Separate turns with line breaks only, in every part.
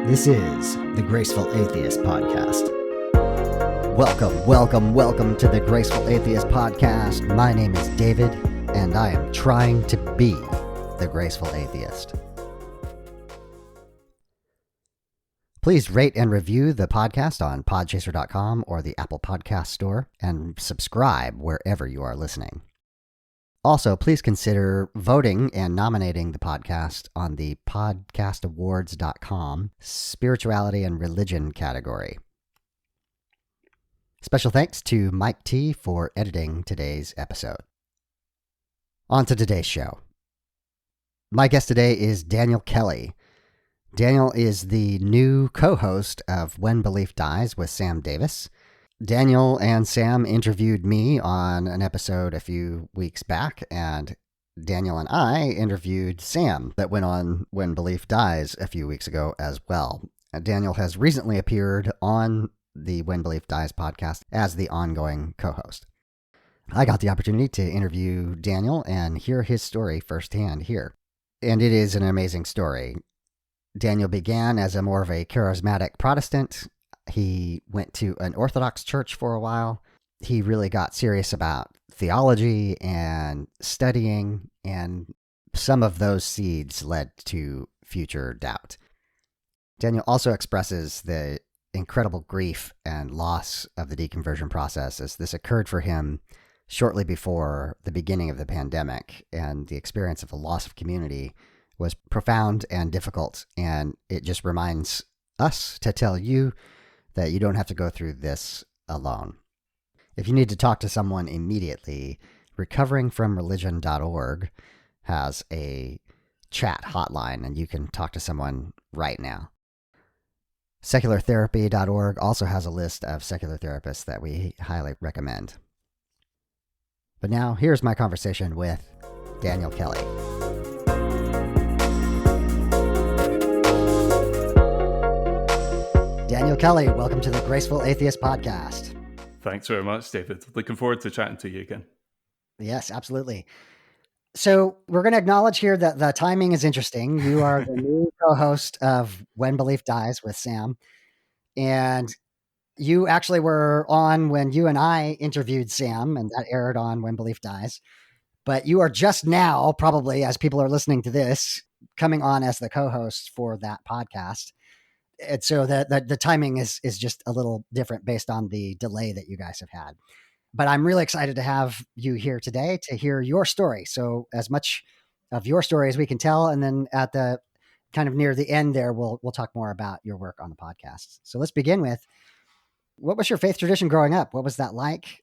This is the Graceful Atheist Podcast. Welcome to the Graceful Atheist Podcast. My name is David, and I am trying to be the Graceful Atheist. Please rate and review the podcast on podchaser.com or the Apple Podcast Store, and subscribe wherever you are listening. Also, please consider voting and nominating the podcast on the podcastawards.com Spirituality and Religion category. Special thanks to Mike T. for editing today's episode. On to today's show. My guest today is Daniel Kelly. Daniel is the new co-host of When Belief Dies with Sam Davis. Daniel and Sam interviewed me on an episode a few weeks back, and Daniel and I interviewed Sam that went on When Belief Dies a few weeks ago as well. Daniel has recently appeared on the When Belief Dies podcast as the ongoing co-host. I got the opportunity to interview Daniel and hear his story firsthand here, and it is an amazing story. Daniel began as more of a charismatic Protestant. He went to an Orthodox church for a while. He really got serious about theology and studying, and some of those seeds led to future doubt. Daniel also expresses the incredible grief and loss of the deconversion process, as this occurred for him shortly before the beginning of the pandemic, and the experience of the loss of community was profound and difficult, and it just reminds us to tell you that you don't have to go through this alone. If you need to talk to someone immediately, recoveringfromreligion.org has a chat hotline, and you can talk to someone right now. Seculartherapy.org also has a list of secular therapists that we highly recommend. But now, here's my conversation with Daniel Kelly. Daniel Kelly, welcome to the Graceful Atheist Podcast.
Thanks very much, David. Looking forward to chatting to you again.
Yes, absolutely. So we're going to acknowledge here that the timing is interesting. You are the new co-host of When Belief Dies with Sam, and you actually were on when you and I interviewed Sam, and that aired on When Belief Dies. But you are just now, probably as people are listening to this, coming on as the co-host for that podcast. And so the timing is just a little different based on the delay that you guys have had. But I'm really excited to have you here today to hear your story. So as much of your story as we can tell, and then at the kind of near the end there, we'll talk more about your work on the podcast. So let's begin with, what was your faith tradition growing up? What was that like?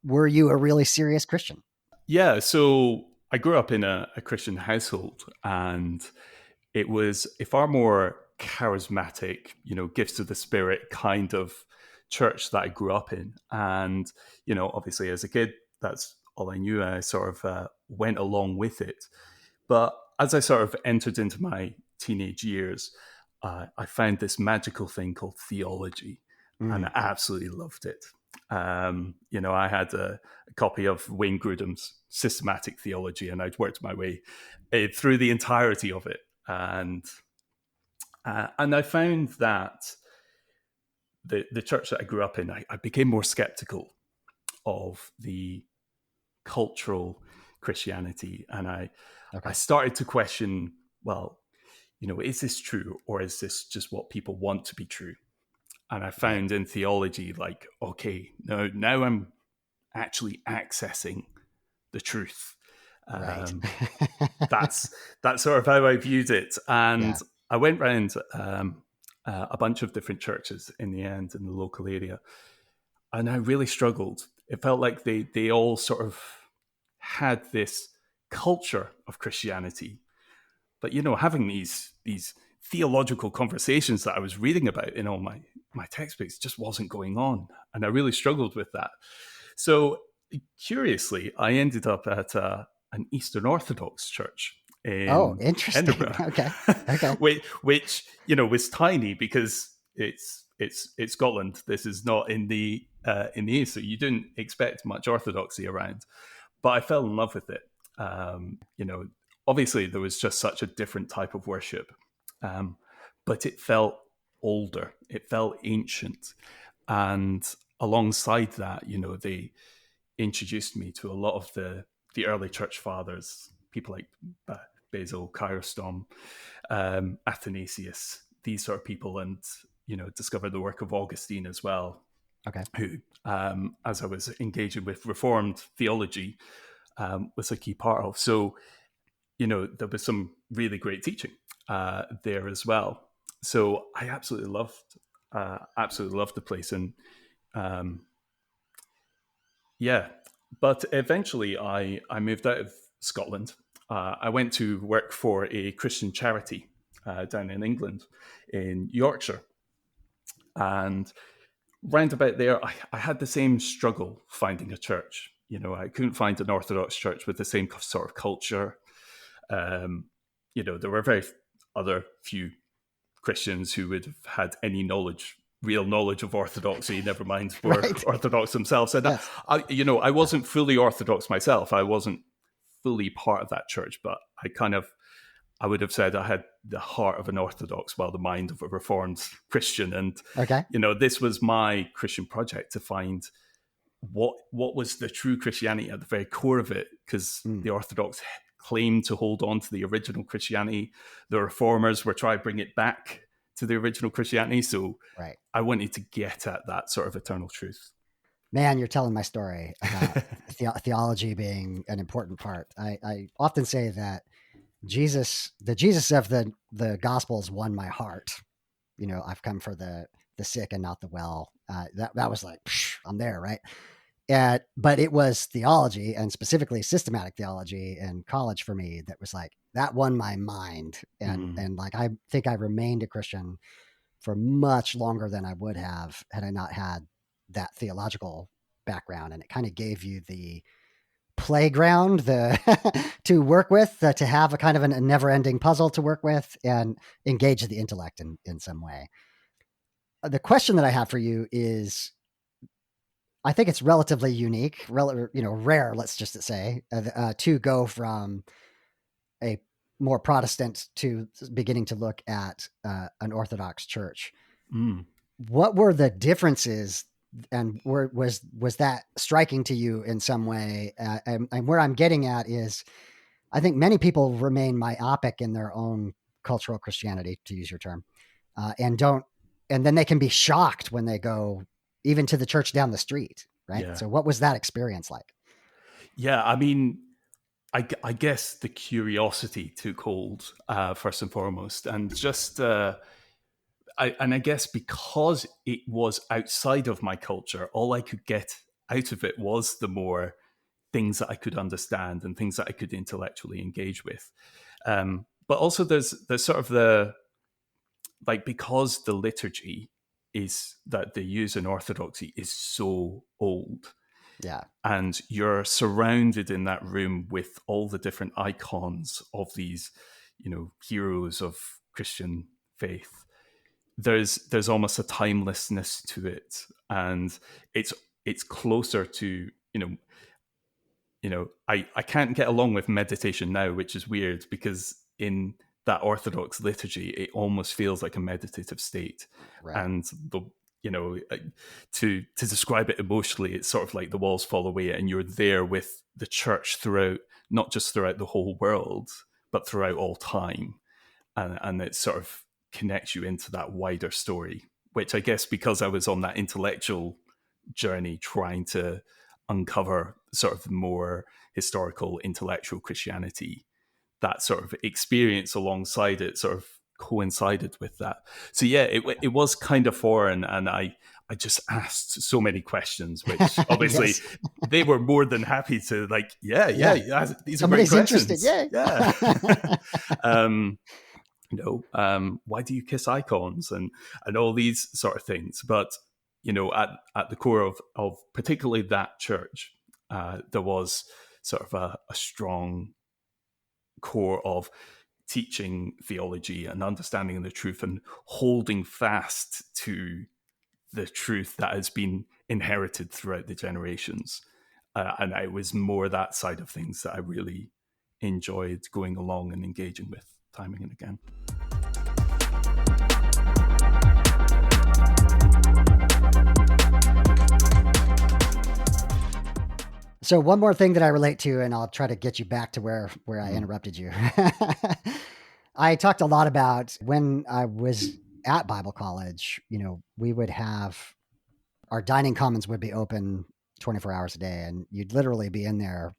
Were you a really serious Christian?
Yeah, so I grew up in a Christian household, and it was a far more charismatic, gifts of the Spirit kind of church that I grew up in. And, obviously as a kid, that's all I knew. I sort of went along with it. But as I sort of entered into my teenage years, I found this magical thing called theology, and I absolutely loved it. I had a copy of Wayne Grudem's Systematic Theology, and I'd worked my way through the entirety of it. And I found that the church that I grew up in, I became more skeptical of the cultural Christianity. And I started to question, well, is this true, or is this just what people want to be true? And I found in theology, like, okay, now I'm actually accessing the truth.
Right.
That's sort of how I viewed it. And I went around a bunch of different churches in the end in the local area, and I really struggled. It felt like they all sort of had this culture of Christianity, but having these theological conversations that I was reading about in all my textbooks just wasn't going on, and I really struggled with that. So curiously, I ended up at an Eastern Orthodox church in
interesting.
Edinburgh.
Okay.
which was tiny because it's Scotland. This is not in the East, so you didn't expect much orthodoxy around. But I fell in love with it. Obviously there was just such a different type of worship, but it felt older. It felt ancient. And alongside that, they introduced me to a lot of the early church fathers, people like Basil, Chrysostom, Athanasius, these sort of people, and discovered the work of Augustine as well.
Okay.
Who, as I was engaging with Reformed theology, was a key part of. So, there was some really great teaching there as well. So I absolutely loved the place, and But eventually, I moved out of Scotland. I went to work for a Christian charity down in England, in Yorkshire, and round about there, I had the same struggle finding a church. I couldn't find an Orthodox church with the same sort of culture. There were very other few Christians who would have had any real knowledge of Orthodoxy, never mind were right. Orthodox themselves. And yes. I wasn't fully Orthodox myself. I wasn't fully part of that church, but I would have said I had the heart of an Orthodox, the mind of a Reformed Christian. And, this was my Christian project, to find what was the true Christianity at the very core of it, because the Orthodox claimed to hold on to the original Christianity. The Reformers were trying to bring it back to the original Christianity. So
right.
I wanted to get at that sort of eternal truth.
Man, you're telling my story about theology being an important part. I often say that the Jesus of the Gospels won my heart. I've come for the sick and not the well. That was like, I'm there, right? But it was theology, and specifically systematic theology in college for me, that was like, that won my mind. And like, I think I remained a Christian for much longer than I would have had I not had that theological background. And it kind of gave you the playground to work with, to have a kind of a never-ending puzzle to work with and engage the intellect in some way. The question that I have for you is, I think it's relatively unique, rare, let's just say, to go from a more Protestant to beginning to look at an Orthodox church. What were the differences, and was that striking to you in some way? And where I'm getting at is, I think many people remain myopic in their own cultural Christianity, to use your term, and then they can be shocked when they go even to the church down the street, right? Yeah. So what was that experience like?
Yeah, I mean, I guess the curiosity took hold, first and foremost, and just, I guess because it was outside of my culture, all I could get out of it was the more things that I could understand and things that I could intellectually engage with. But also there's sort of because the liturgy is that they use in Orthodoxy is so old.
Yeah.
And you're surrounded in that room with all the different icons of these, heroes of Christian faith. There's almost a timelessness to it. And it's closer to, I can't get along with meditation now, which is weird, because in that Orthodox liturgy, it almost feels like a meditative state.
Right.
And to describe it emotionally, it's sort of like the walls fall away and you're there with the church throughout, not just throughout the whole world, but throughout all time. And it sort of connects you into that wider story, which I guess because I was on that intellectual journey trying to uncover sort of more historical intellectual Christianity, that sort of experience alongside it sort of coincided with that. So yeah, it was kind of foreign, and I just asked so many questions, which obviously yes. They were more than happy to these
Somebody's
are great questions.
Interested,
Why do you kiss icons and all these sort of things? But at the core of particularly that church, there was sort of a strong core of teaching theology and understanding the truth and holding fast to the truth that has been inherited throughout the generations. And it was more that side of things that I really enjoyed going along and engaging with time and again.
So one more thing that I relate to, and I'll try to get you back to where I interrupted you. I talked a lot about when I was at Bible college, we would have our dining commons would be open 24 hours a day, and you'd literally be in there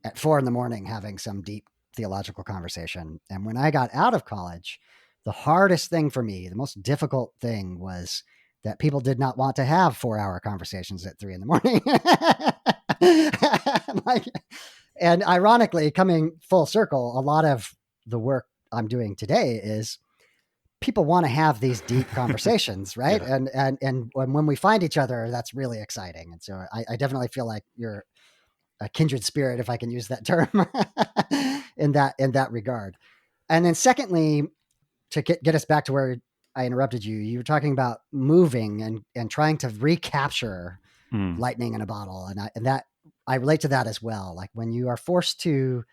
at 4 a.m. having some deep theological conversation. And when I got out of college, the hardest thing for me, the most difficult thing was that people did not want to have 4-hour conversations at 3 a.m. And ironically, coming full circle, a lot of the work I'm doing today is people want to have these deep conversations, right?
Yeah.
And when we find each other, that's really exciting. And so I definitely feel like you're a kindred spirit, if I can use that term, in that regard. And then secondly, to get us back to where I interrupted you, you were talking about moving and trying to recapture lightning in a bottle. And I relate to that as well. Like when you are forced to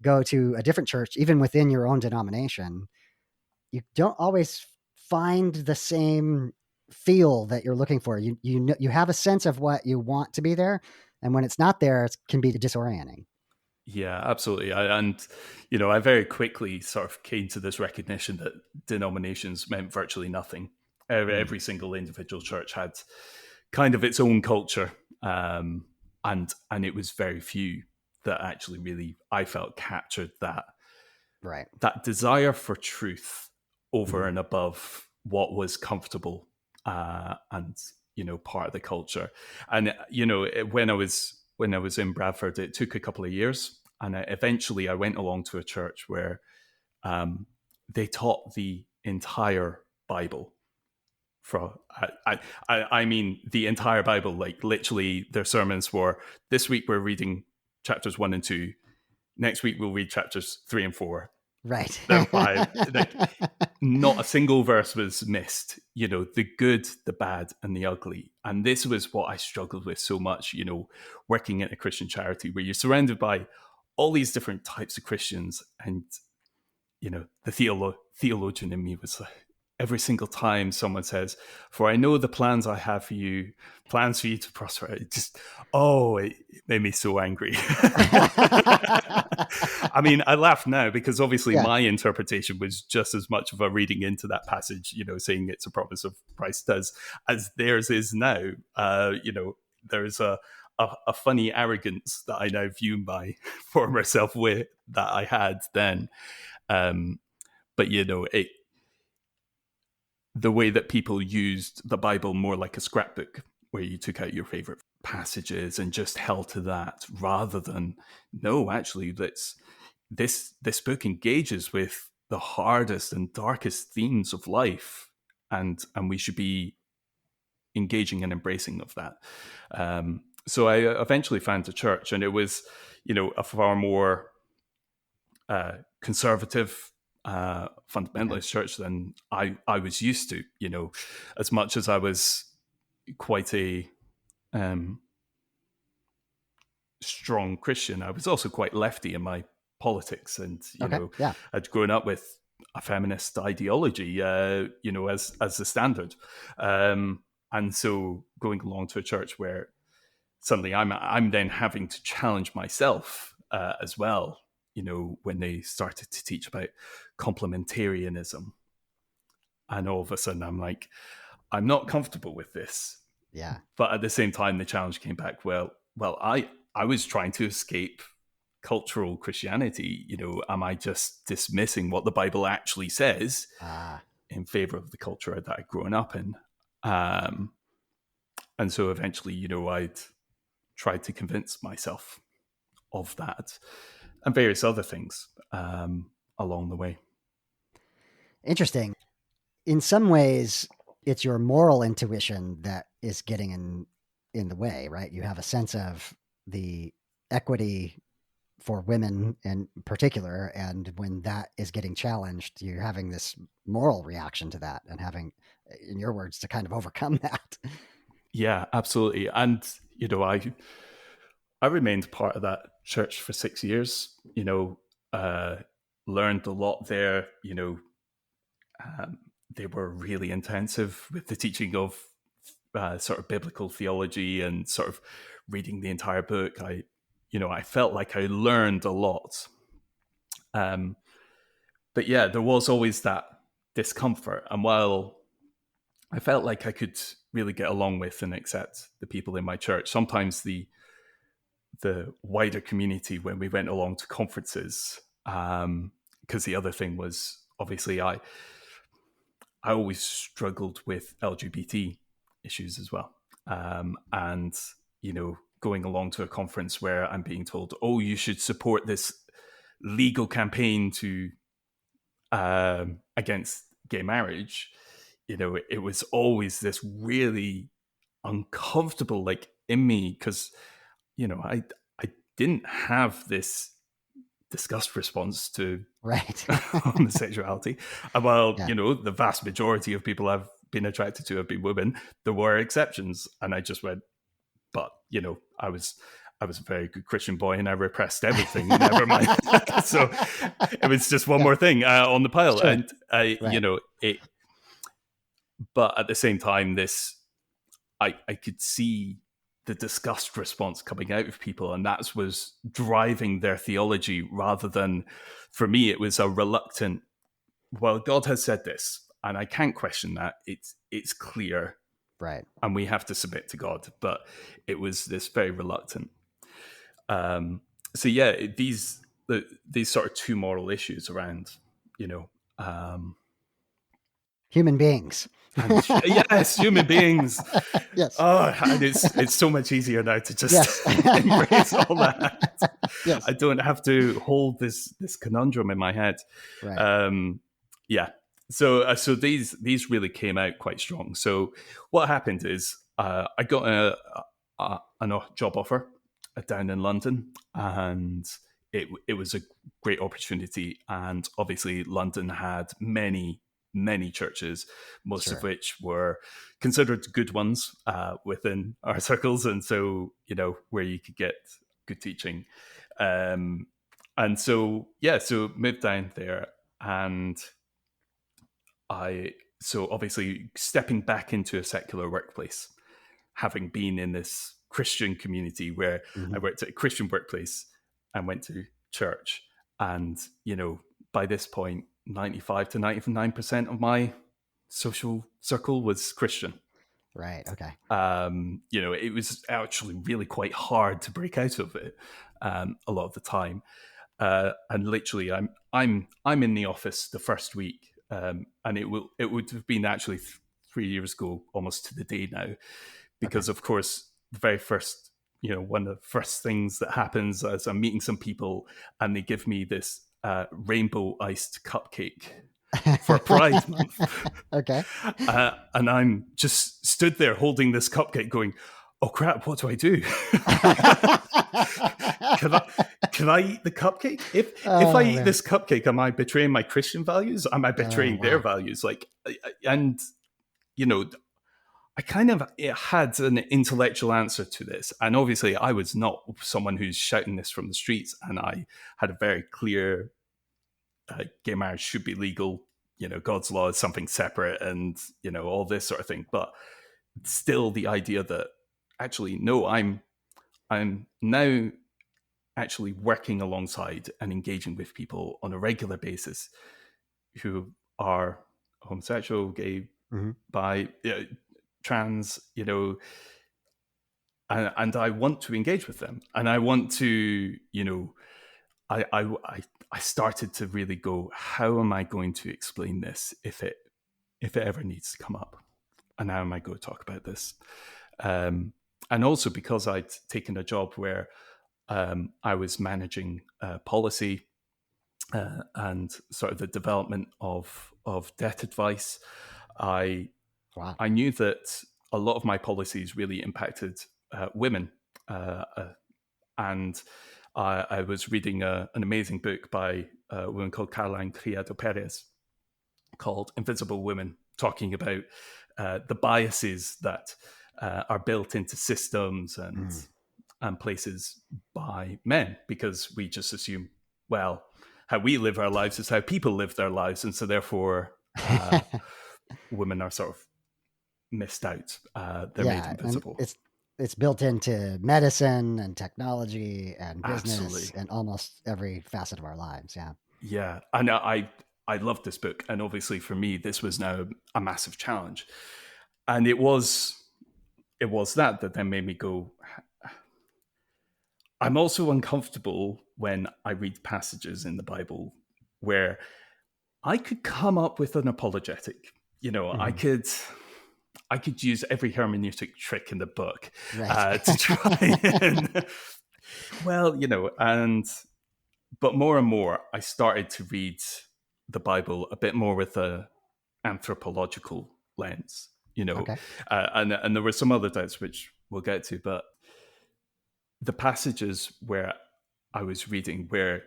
go to a different church, even within your own denomination, you don't always find the same feel that you're looking for. You have a sense of what you want to be there, and when it's not there, it can be disorienting.
Yeah, absolutely. I very quickly sort of came to this recognition that denominations meant virtually nothing. Every single individual church had kind of its own culture, and it was very few that actually really, I felt, captured
Right.
that desire for truth over and above what was comfortable, and part of the culture. And when I was in Bradford, it took a couple of years, and eventually I went along to a church where they taught the entire Bible. I mean the entire Bible. Like literally, their sermons were: this week we're reading chapters 1 and 2. Next week we'll read chapters 3 and 4.
Right.
Then 5. Like, not a single verse was missed. The good, the bad, and the ugly. And this was what I struggled with so much. Working in a Christian charity where you're surrounded by all these different types of Christians, and the theologian in me was like, every single time someone says, "For I know the plans I have for you, plans for you to prosper," it made me so angry. I mean, I laugh now because obviously my interpretation was just as much of a reading into that passage, saying it's a promise of Christ as theirs is now. There's a funny arrogance that I now view my former self with that I had then. But the way that people used the Bible more like a scrapbook, where you took out your favorite passages and just held to that, rather than, no, actually, this book engages with the hardest and darkest themes of life, and we should be engaging and embracing of that. So I eventually found a church, and it was, a far more conservative, fundamentalist church than I was used to. As much as I was quite a strong Christian, I was also quite lefty in my politics, and I'd grown up with a feminist ideology, as the standard, and so going along to a church where suddenly I'm then having to challenge myself as well. When they started to teach about complementarianism, and all of a sudden I'm like, I'm not comfortable with this.
Yeah.
But at the same time, the challenge came back. Well, I was trying to escape cultural Christianity. Am I just dismissing what the Bible actually says in favor of the culture that I'd grown up in? And so eventually, I'd tried to convince myself of that, and various other things along the way.
Interesting. In some ways, it's your moral intuition that is getting in the way, right? You have a sense of the equity for women in particular, and when that is getting challenged, you're having this moral reaction to that, and having, in your words, to kind of overcome that.
Yeah, absolutely. And I remained part of that church for 6 years. Learned a lot there. They were really intensive with the teaching of sort of biblical theology and sort of reading the entire book, I felt like I learned a lot. But yeah, there was always that discomfort. And while I felt like I could really get along with and accept the people in my church, sometimes the wider community, when we went along to conferences, because the other thing was, obviously, I always struggled with LGBT issues as well. And, going along to a conference where I'm being told, oh, you should support this legal campaign to against gay marriage, it was always this really uncomfortable, like, in me, because I didn't have this disgust response to
Right.
homosexuality. And while
Yeah.
the vast majority of people I've been attracted to have been women, there were exceptions, and I just went, but I was a very good Christian boy, and I repressed everything. Never mind. So it was just one more thing on the pile,
Sure.
and
Right.
it. But at the same time, I could see the disgust response coming out of people, and that was driving their theology rather than, for me, it was a reluctant, well, God has said this, and I can't question that. It's clear,
Right.
and we have to submit to God. But it was this very reluctant. So yeah, these sort of two moral issues around,
Human beings.
yes, human beings.
Yes.
Oh, and it's so much easier now to just
Yes.
embrace all that.
Yes.
I don't have to hold this conundrum in my head.
Right.
Yeah. So these really came out quite strong. So what happened is I got a job offer down in London, and it was a great opportunity. And obviously, London had many churches, most
Sure.
of which were considered good ones within our circles, and so where you could get good teaching. And so moved down there, and so obviously stepping back into a secular workplace, having been in this Christian community where I worked at a Christian workplace and went to church, and by this point 95 to 99% of my social circle was Christian.
Right. Okay.
It was actually really quite hard to break out of it a lot of the time. And literally, I'm in the office the first week, and it would have been actually 3 years ago, almost to the day now, because of course the very first, one of the first things that happens is I'm meeting some people, and they give me this rainbow iced cupcake for Pride Month.
Okay.
And I'm just stood there holding this cupcake going, oh crap, what do I do? Can I eat the cupcake? If I eat this cupcake, am I betraying my Christian values? Am I betraying their values? And I kind of had an intellectual answer to this. And obviously I was not someone who's shouting this from the streets. And I had a very clear gay marriage should be legal. God's law is something separate, and, all this sort of thing. But still the idea that actually, no, I'm now actually working alongside and engaging with people on a regular basis who are homosexual, gay, bi, trans, and I want to engage with them, and I want to, I started to really go, how am I going to explain this if it ever needs to come up, and how am I going to talk about this? And also because I'd taken a job where I was managing policy and sort of the development of debt advice, I knew that a lot of my policies really impacted women, and I was reading an amazing book by a woman called Caroline Criado Perez called Invisible Women, talking about the biases that are built into systems and places by men, because we just assume, well, how we live our lives is how people live their lives, and so therefore women are sort of missed out. They're made invisible.
And it's built into medicine and technology and business
Absolutely.
and almost every facet of our lives. Yeah.
Yeah. And I love this book. And obviously for me, this was now a massive challenge. And it was that then made me go, I'm also uncomfortable when I read passages in the Bible where I could come up with an apologetic. I could use every hermeneutic trick in the book to try and, but more and more, I started to read the Bible a bit more with a anthropological lens,
Okay.
And there were some other types which we'll get to, but the passages where I was reading, where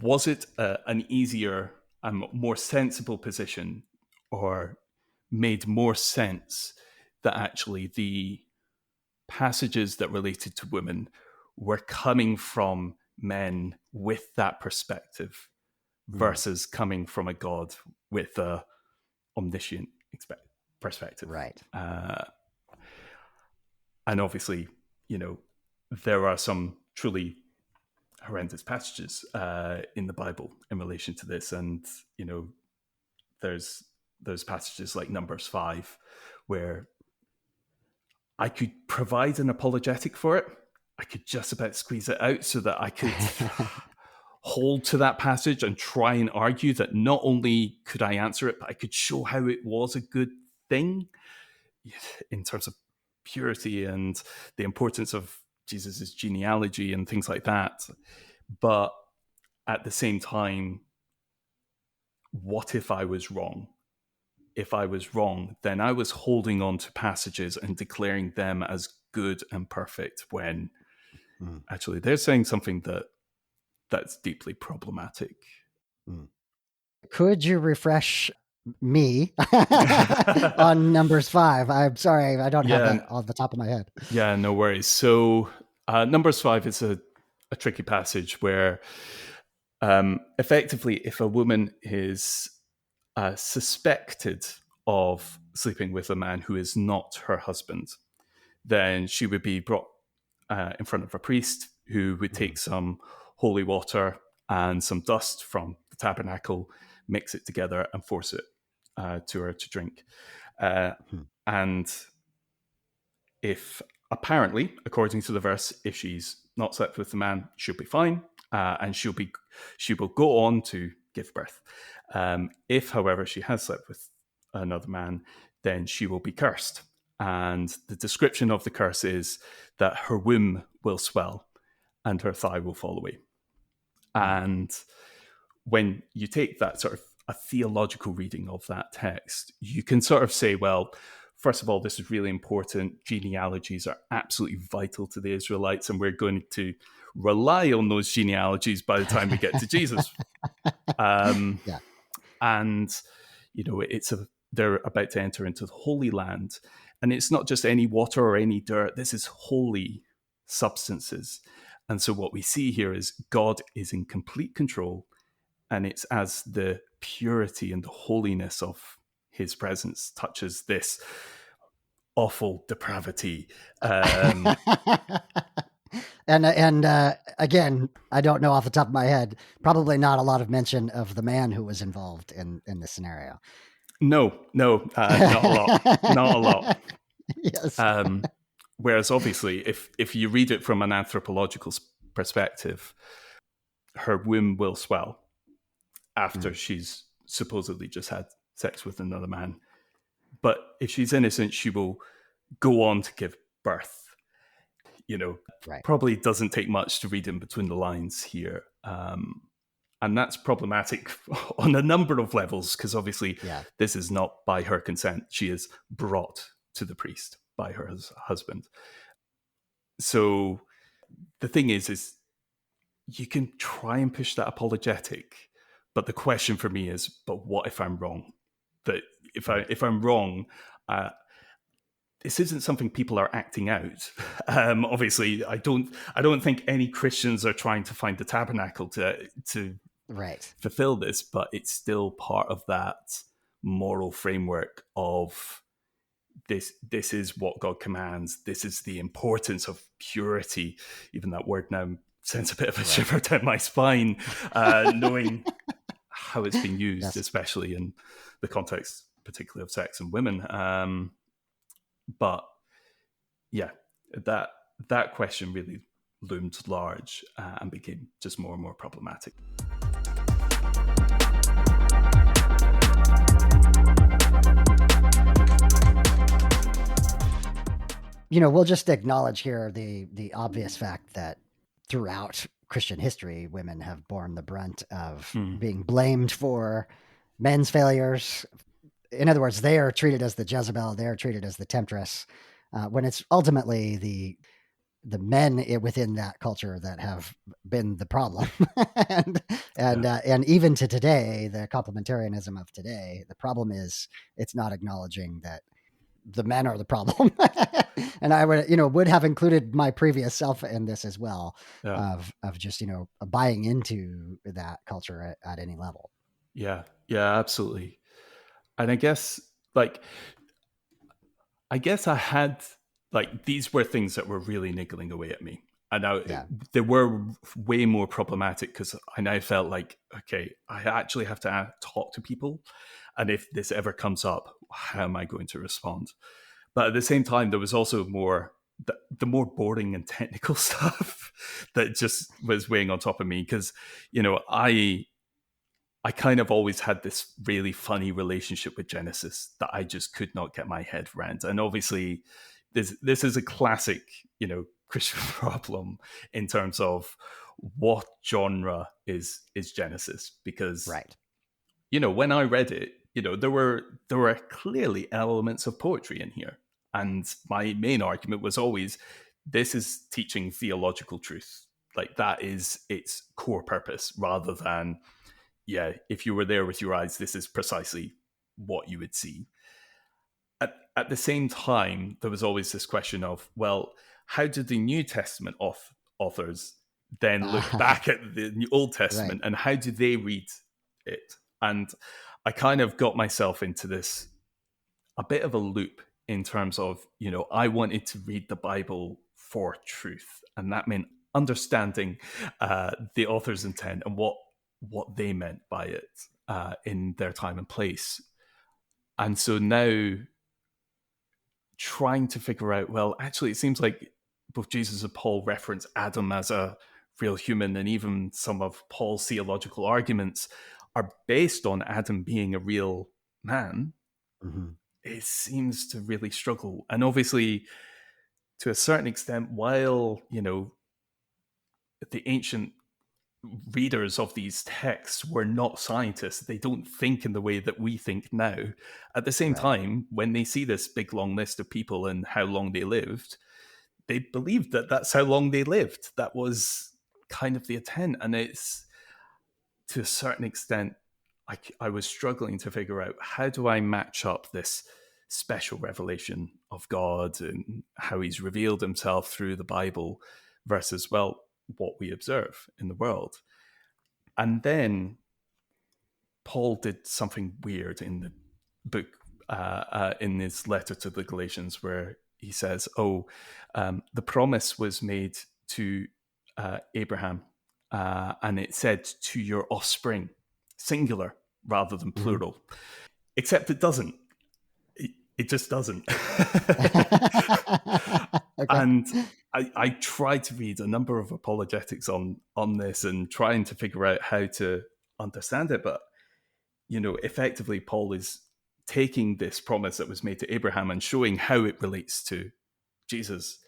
was it an easier and more sensible position, or made more sense that actually the passages that related to women were coming from men with that perspective versus coming from a God with a omniscient perspective.
Right.
And obviously, there are some truly horrendous passages in the Bible in relation to this. And, there's passages like Numbers 5 where I could provide an apologetic for it. I could just about squeeze it out so that I could hold to that passage and try and argue that not only could I answer it, but I could show how it was a good thing in terms of purity and the importance of Jesus's genealogy and things like that. But at the same time, what if I was wrong? If I was wrong, then I was holding on to passages and declaring them as good and perfect when actually they're saying something that's deeply problematic.
Could you refresh me on Numbers 5? I'm sorry, I don't have that off the top of my head.
Yeah, no worries. So Numbers 5 is a tricky passage where effectively if a woman is suspected of sleeping with a man who is not her husband, then she would be brought in front of a priest who would take some holy water and some dust from the tabernacle, mix it together and force it to her to drink. And if apparently, according to the verse, if she's not slept with the man, she'll be fine, and she will go on to give birth. If, however, she has slept with another man, then she will be cursed. And the description of the curse is that her womb will swell and her thigh will fall away. And when you take that sort of a theological reading of that text, you can sort of say, well, first of all, this is really important. Genealogies are absolutely vital to the Israelites, and we're going to rely on those genealogies by the time we get to Jesus. And, they're about to enter into the Holy Land. And it's not just any water or any dirt. This is holy substances. And so what we see here is God is in complete control. And it's as the purity and the holiness of his presence touches this awful depravity. And
again, I don't know off the top of my head, probably not a lot of mention of the man who was involved in this scenario.
No, not a lot. Not a lot.
Yes.
Whereas obviously, if you read it from an anthropological perspective, her womb will swell after she's supposedly just had sex with another man. But if she's innocent, she will go on to give birth. Probably doesn't take much to read in between the lines here. And that's problematic on a number of levels, because obviously this is not by her consent. She is brought to the priest by her husband. So the thing is you can try and push that apologetic, but the question for me is, but what if I'm wrong? That if I'm wrong, this isn't something people are acting out. Obviously, I don't think any Christians are trying to find the tabernacle to fulfill this, but it's still part of that moral framework of this is what God commands. This is the importance of purity. Even that word now sends a bit of a shiver down my spine, knowing how it's been used,
Yes.
especially in the context, particularly of sex and women. But yeah, that question really loomed large and became just more and more problematic.
We'll just acknowledge here the obvious fact that throughout Christian history, women have borne the brunt of being blamed for men's failures. In other words, they are treated as the Jezebel, they are treated as the temptress, when it's ultimately the men within that culture that have been the problem. and even to today, the complementarianism of today, the problem is it's not acknowledging that the men are the problem. And I would have included my previous self in this as well, of just, buying into that culture at any level.
Yeah, absolutely. And I guess I had, these were things that were really niggling away at me. And now they were way more problematic because I now felt like, okay, I actually have to talk to people. And if this ever comes up, how am I going to respond? But at the same time, there was also the more boring and technical stuff that just was weighing on top of me. Because, I kind of always had this really funny relationship with Genesis that I just could not get my head around. And obviously, this is a classic, Christian problem in terms of what genre is Genesis. Because, when I read it, there were clearly elements of poetry in here. And my main argument was always, this is teaching theological truth. Like, that is its core purpose, rather than, if you were there with your eyes, this is precisely what you would see. At the same time, there was always this question of, well, how did the New Testament authors then look back at the Old Testament, and how do they read it? And I kind of got myself into a bit of a loop in terms of, I wanted to read the Bible for truth. And that meant understanding the author's intent and what they meant by it in their time and place. And so now trying to figure out, well, actually, it seems like both Jesus and Paul reference Adam as a real human, and even some of Paul's theological arguments are based on Adam being a real man. It seems to really struggle. And obviously, to a certain extent, while, the ancient readers of these texts were not scientists, they don't think in the way that we think now. At the same time, when they see this big long list of people and how long they lived, they believed that that's how long they lived. That was kind of the intent. And it's, to a certain extent, I was struggling to figure out, how do I match up this special revelation of God and how he's revealed himself through the Bible versus, well, what we observe in the world. And then Paul did something weird in the book, in his letter to the Galatians, where he says, the promise was made to Abraham, and it said to your offspring, singular rather than plural. Except it doesn't. It just doesn't. And I tried to read a number of apologetics on this and trying to figure out how to understand it. But, effectively, Paul is taking this promise that was made to Abraham and showing how it relates to Jesus.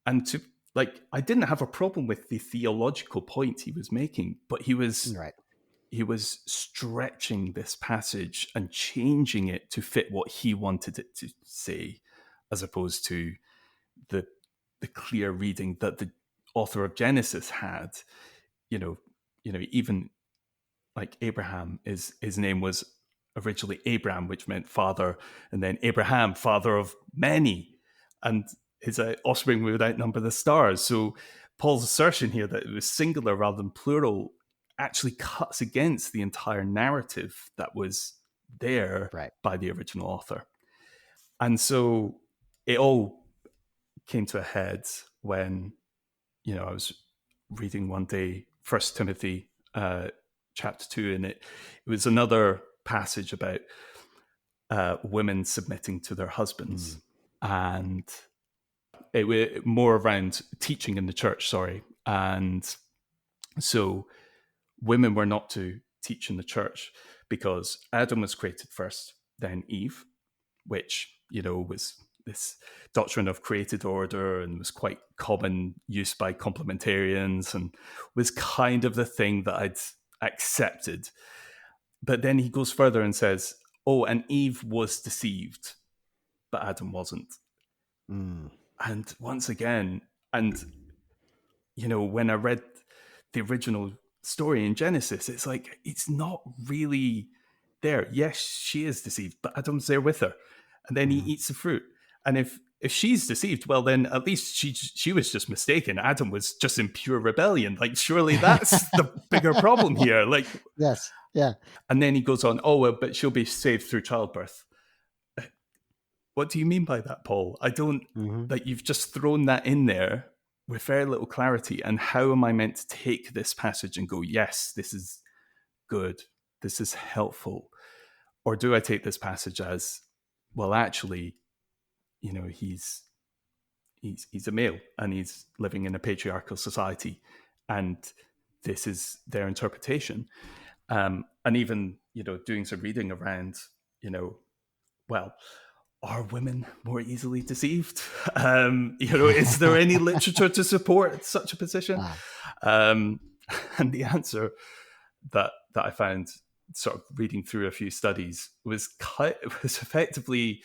And I didn't have a problem with the theological point he was making, but he was stretching this passage and changing it to fit what he wanted it to say, as opposed to the clear reading that the author of Genesis had. Even like Abraham, his name was originally Abram, which meant father, and then Abraham, father of many, and his offspring would outnumber the stars. So Paul's assertion here that it was singular rather than plural actually cuts against the entire narrative that was there by the original author. And so it all came to a head when, I was reading one day First Timothy chapter 2, and it was another passage about women submitting to their husbands. And it was more around teaching in the church, sorry. And so women were not to teach in the church because Adam was created first, then Eve, which, was this doctrine of created order and was quite common use by complementarians and was kind of the thing that I'd accepted. But then he goes further and says, oh, and Eve was deceived, but Adam wasn't. And once again, and, when I read the original story in Genesis, it's like, it's not really there. Yes, she is deceived, but Adam's there with her. And then he eats the fruit. And if she's deceived, well, then at least she was just mistaken. Adam was just in pure rebellion. Like, surely that's the bigger problem here. Like,
yes, yeah.
And then he goes on, oh, well, but she'll be saved through childbirth. What do you mean by that, Paul? I don't, like, you've just thrown that in there with very little clarity. And how am I meant to take this passage and go, yes, this is good, this is helpful? Or do I take this passage as, well, actually, he's a male and he's living in a patriarchal society, and this is their interpretation. And even, doing some reading around, well, are women more easily deceived? Is there any literature to support such a position? And the answer that I found, sort of reading through a few studies, was effectively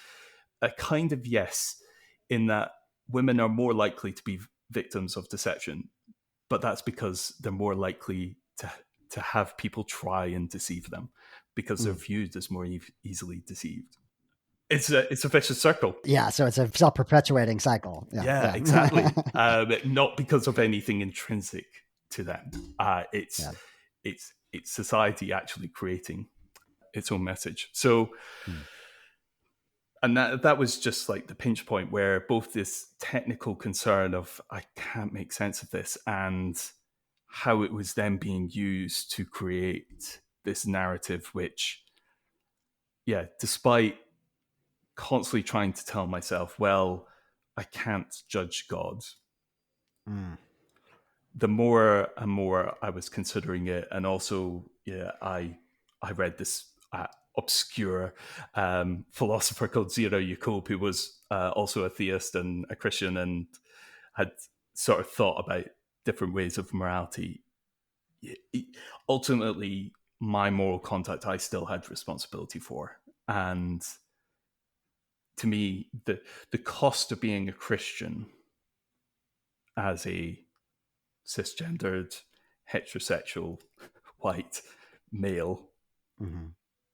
a kind of yes, in that women are more likely to be victims of deception, but that's because they're more likely to have people try and deceive them because they're viewed as more easily deceived. It's a vicious circle.
Yeah, so it's a self-perpetuating cycle.
Yeah. Exactly. Not because of anything intrinsic to them. It's society actually creating its own message. So, and that was just like the pinch point where both this technical concern of I can't make sense of this, and how it was then being used to create this narrative, which, despite constantly trying to tell myself, well, I can't judge God, the more and more I was considering it. And also, I read this obscure philosopher called Zero Yacob, who was also a theist and a Christian, and had sort of thought about different ways of morality. Ultimately, my moral conduct I still had responsibility for. And to me, the cost of being a Christian as a cisgendered, heterosexual, white male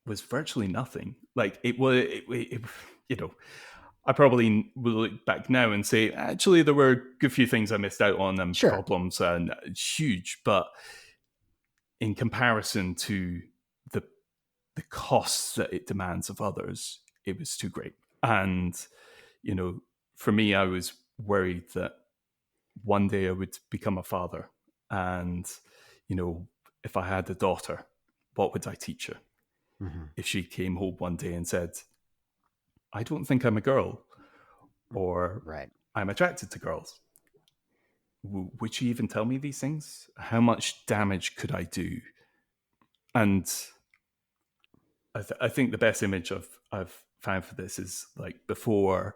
was virtually nothing. Like, it was, I probably will look back now and say, actually, there were a good few things I missed out on, and problems, and huge, but in comparison to the costs that it demands of others, it was too great. And, for me, I was worried that one day I would become a father. And, if I had a daughter, what would I teach her? If she came home one day and said, I don't think I'm a girl, or I'm attracted to girls, would she even tell me these things? How much damage could I do? And I think the best image I've found for this is, like, before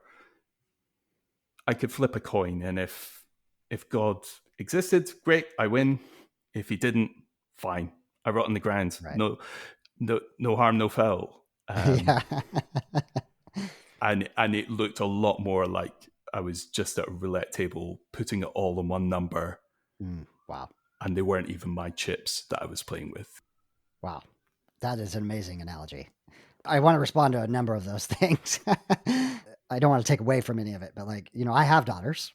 I could flip a coin, and if God existed, great, I win. If he didn't, fine, I rot on the ground. No harm, no foul. And it looked a lot more like I was just at a roulette table putting it all on one number.
Wow.
And they weren't even my chips that I was playing with.
Wow. That is an amazing analogy. I want to respond to a number of those things. I don't want to take away from any of it, but, like, I have daughters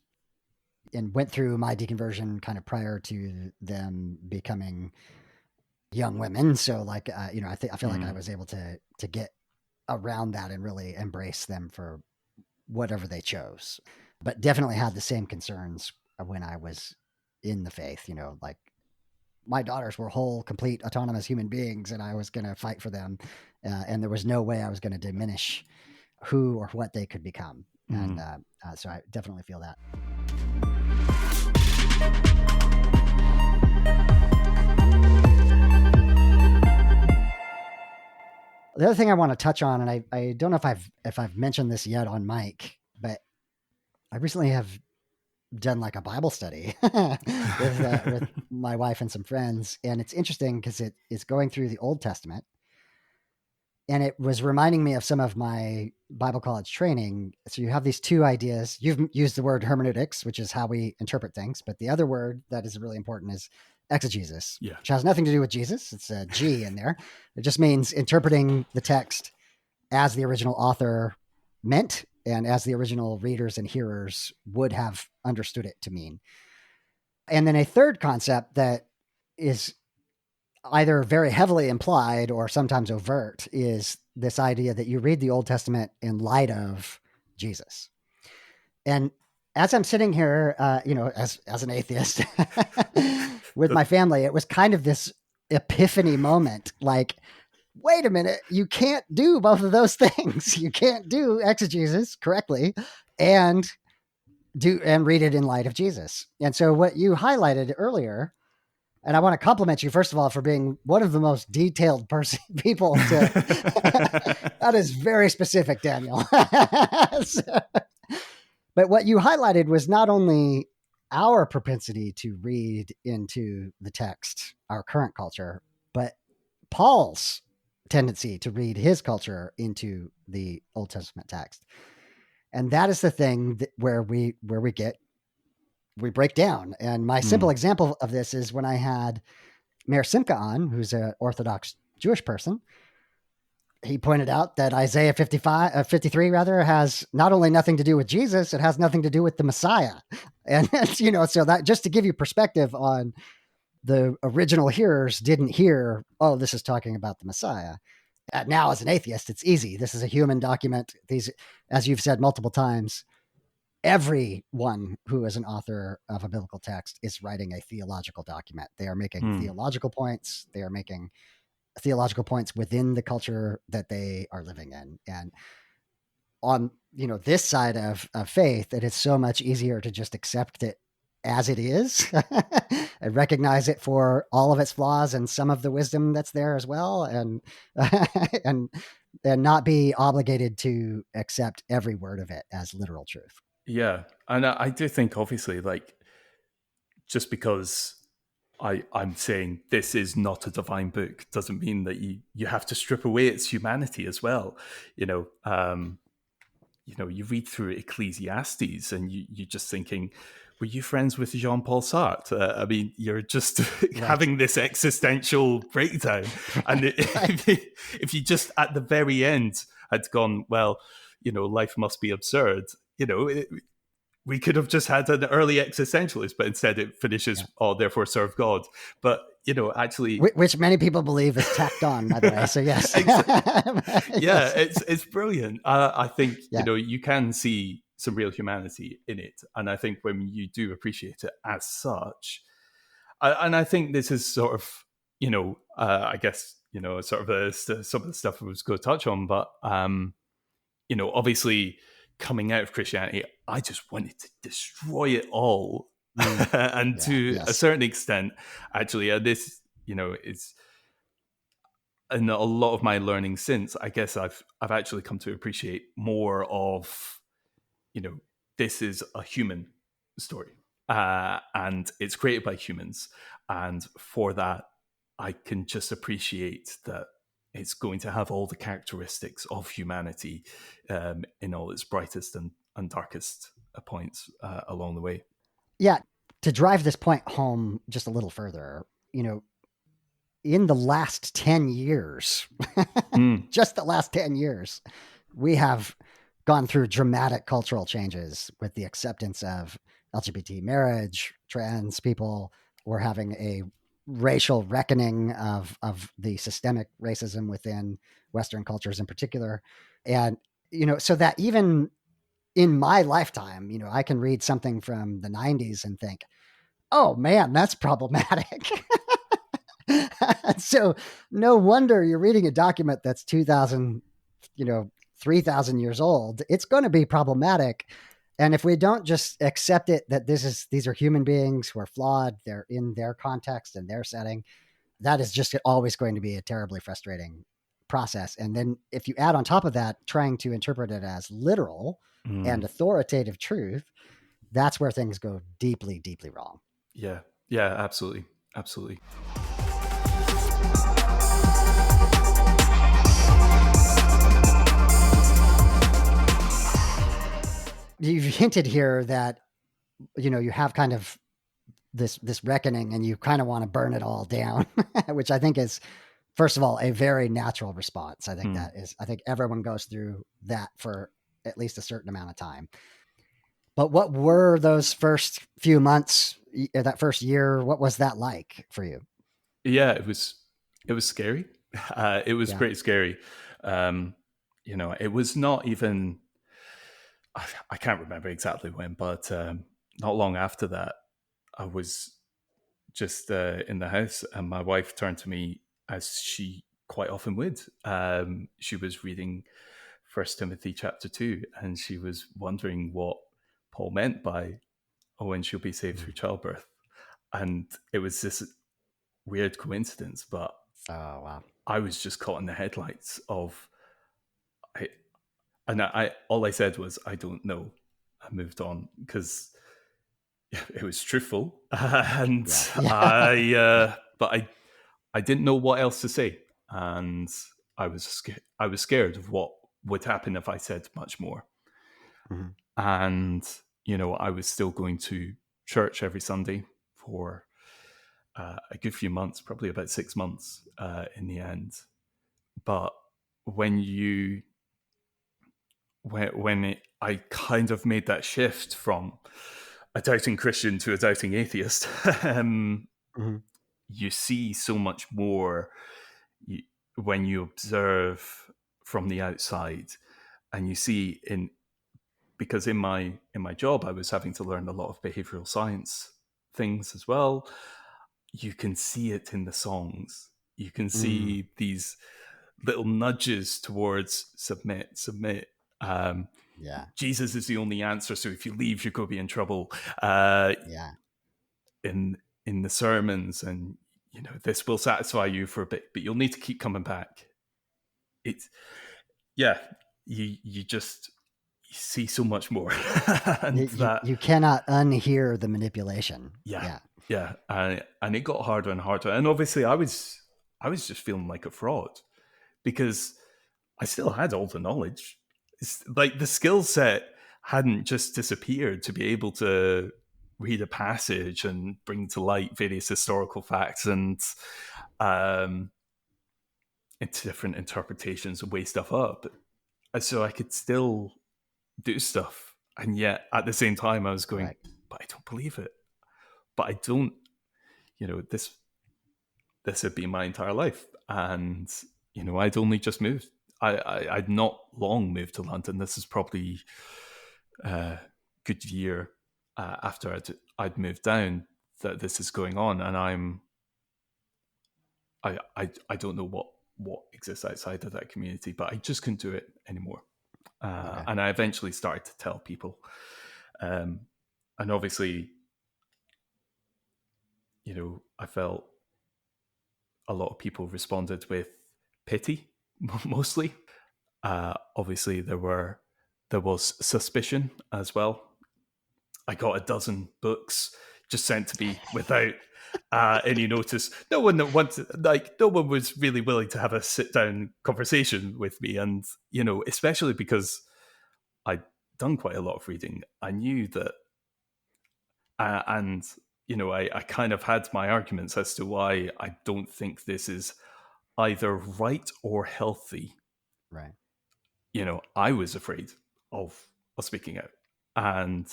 and went through my deconversion kind of prior to them becoming young women. So, I feel like I was able to get around that and really embrace them for whatever they chose, but definitely had the same concerns when I was in the faith, like my daughters were whole, complete, autonomous human beings, and I was going to fight for them. And there was no way I was going to diminish who or what they could become. And so I definitely feel that. The other thing I want to touch on, and I don't know if I've mentioned this yet on mic, but I recently have done like a Bible study with my wife and some friends, and it's interesting because it's going through the Old Testament, and it was reminding me of some of my Bible college training. So you have these two ideas. You've used the word hermeneutics, which is how we interpret things, but the other word that is really important is exegesis, which has nothing to do with Jesus. It's a G in there. It just means interpreting the text as the original author meant and as the original readers and hearers would have understood it to mean. And then a third concept that is either very heavily implied or sometimes overt is this idea that you read the Old Testament in light of Jesus. And as I'm sitting here, as an atheist with my family, it was kind of this epiphany moment. Like, wait a minute, you can't do both of those things. You can't do exegesis correctly and read it in light of Jesus. And so what you highlighted earlier, and I want to compliment you, first of all, for being one of the most detailed people that is very specific, Daniel. But what you highlighted was not only our propensity to read into the text, our current culture, but Paul's tendency to read his culture into the Old Testament text. And that is the thing where we break down. And my simple example of this is when I had Meir Simcha on, who's an Orthodox Jewish person. He pointed out that Isaiah 53 has not only nothing to do with Jesus, it has nothing to do with the Messiah. And, so that just to give you perspective on the original hearers didn't hear, oh, this is talking about the Messiah. Now, as an atheist, it's easy. This is a human document. These, as you've said multiple times, everyone who is an author of a biblical text is writing a theological document. They are making theological points. They are making theological points within the culture that they are living in. And on, this side of faith, it is so much easier to just accept it as it is and recognize it for all of its flaws and some of the wisdom that's there as well. And, and not be obligated to accept every word of it as literal truth.
Yeah. And I do think, obviously, like, just because I'm saying this is not a divine book doesn't mean that you have to strip away its humanity as well. You read through Ecclesiastes and you're just thinking, were you friends with Jean-Paul Sartre? I mean, you're just having this existential breakdown. And if you just at the very end had gone, well, life must be absurd, we could have just had an early existentialist, but instead it finishes, therefore serve God. But, actually...
Which many people believe is tacked on, by the way. So, yes.
Yeah, it's brilliant. I think, you can see some real humanity in it. And I think when you do appreciate it as such, and I think this is sort of, I guess, sort of some of the stuff I was going to touch on, but, obviously... coming out of Christianity, I just wanted to destroy it all. And a certain extent, actually, this, is in a lot of my learning since, I guess I've actually come to appreciate more of, this is a human story. And it's created by humans. And for that, I can just appreciate that it's going to have all the characteristics of humanity in all its brightest and darkest points along the way.
Yeah. To drive this point home just a little further, in the last 10 years, just the last 10 years, we have gone through dramatic cultural changes with the acceptance of LGBT marriage, trans people. We're having a racial reckoning of the systemic racism within Western cultures in particular. And, so that even in my lifetime, I can read something from the 90s and think, oh man, that's problematic. So no wonder you're reading a document that's 2,000, 3,000 years old. It's going to be problematic. And if we don't just accept it that these are human beings who are flawed, they're in their context and their setting, that is just always going to be a terribly frustrating process. And then if you add on top of that, trying to interpret it as literal and authoritative truth, that's where things go deeply, deeply wrong.
Yeah. Yeah, absolutely. Absolutely.
You've hinted here that, you have kind of this reckoning and you kind of want to burn it all down, which I think is, first of all, a very natural response. I think I think everyone goes through that for at least a certain amount of time. But what were those first few months, that first year? What was that like for you?
Yeah, it was scary. It was pretty scary. It was not even, I can't remember exactly when, but not long after that, I was just in the house and my wife turned to me, as she quite often would. She was reading 1 Timothy chapter 2, and she was wondering what Paul meant by, oh, and she'll be saved through childbirth. And it was this weird coincidence, but
oh wow,
I was just caught in the headlights of, all I said was, I don't know. I moved on because it was truthful, and but I didn't know what else to say, and I was scared of what would happen if I said much more. And I was still going to church every Sunday for a good few months, probably about 6 months in the end. But I kind of made that shift from a doubting Christian to a doubting atheist, you see so much more when you observe from the outside, and you see because in my job I was having to learn a lot of behavioral science things as well. You can see it in the songs. You can see these little nudges towards submit. Jesus is the only answer, so if you leave, you're going to be in trouble. In the sermons, and this will satisfy you for a bit, but you'll need to keep coming back. It's you see so much more. And
you cannot unhear the manipulation.
And it got harder and harder, and obviously I was just feeling like a fraud because I still had all the knowledge. It's like the skill set hadn't just disappeared to be able to read a passage and bring to light various historical facts and into different interpretations and weigh stuff up. And so I could still do stuff. And yet at the same time I was going, but I don't believe it. But I don't, this had been my entire life. And, I'd only just moved. I'd not long moved to London. This is probably a good year after I'd moved down that this is going on, and I don't know what exists outside of that community, but I just couldn't do it anymore. And I eventually started to tell people, and obviously, I felt a lot of people responded with pity, mostly. Obviously, there was suspicion as well. I got a dozen books just sent to me without any notice. No one was really willing to have a sit down conversation with me, and especially because I'd done quite a lot of reading. I knew that, and I kind of had my arguments as to why I don't think this is either right or healthy.
Right.
I was afraid of speaking out. And,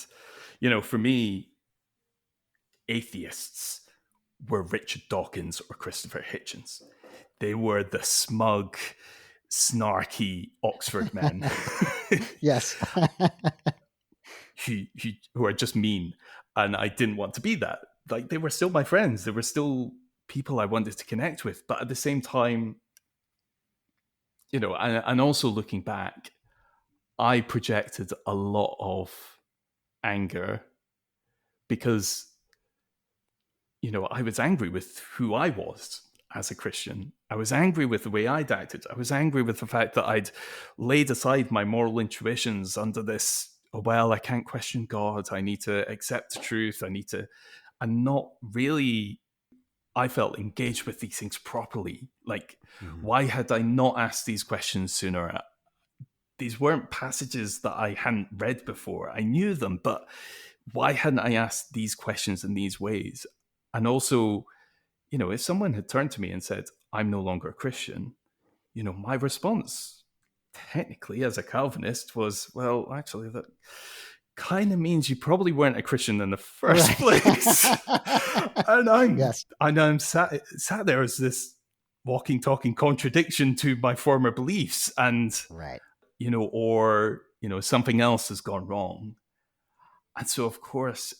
for me, atheists were Richard Dawkins or Christopher Hitchens. They were the smug, snarky Oxford men.
Yes.
who are just mean, and I didn't want to be that. Like, they were still my friends. They were still people I wanted to connect with, but at the same time, and also looking back, I projected a lot of anger because, I was angry with who I was as a Christian. I was angry with the way I'd acted. I was angry with the fact that I'd laid aside my moral intuitions under this, oh, well, I can't question God. I need to accept the truth. And not really, I felt, engaged with these things properly. Like, why had I not asked these questions sooner? These weren't passages that I hadn't read before. I knew them, but why hadn't I asked these questions in these ways? And also, if someone had turned to me and said, I'm no longer a Christian, my response, technically, as a Calvinist, was, well, actually, that kind of means you probably weren't a Christian in the first place. And I'm sat there as this walking, talking contradiction to my former beliefs. And, something else has gone wrong. And so, of course,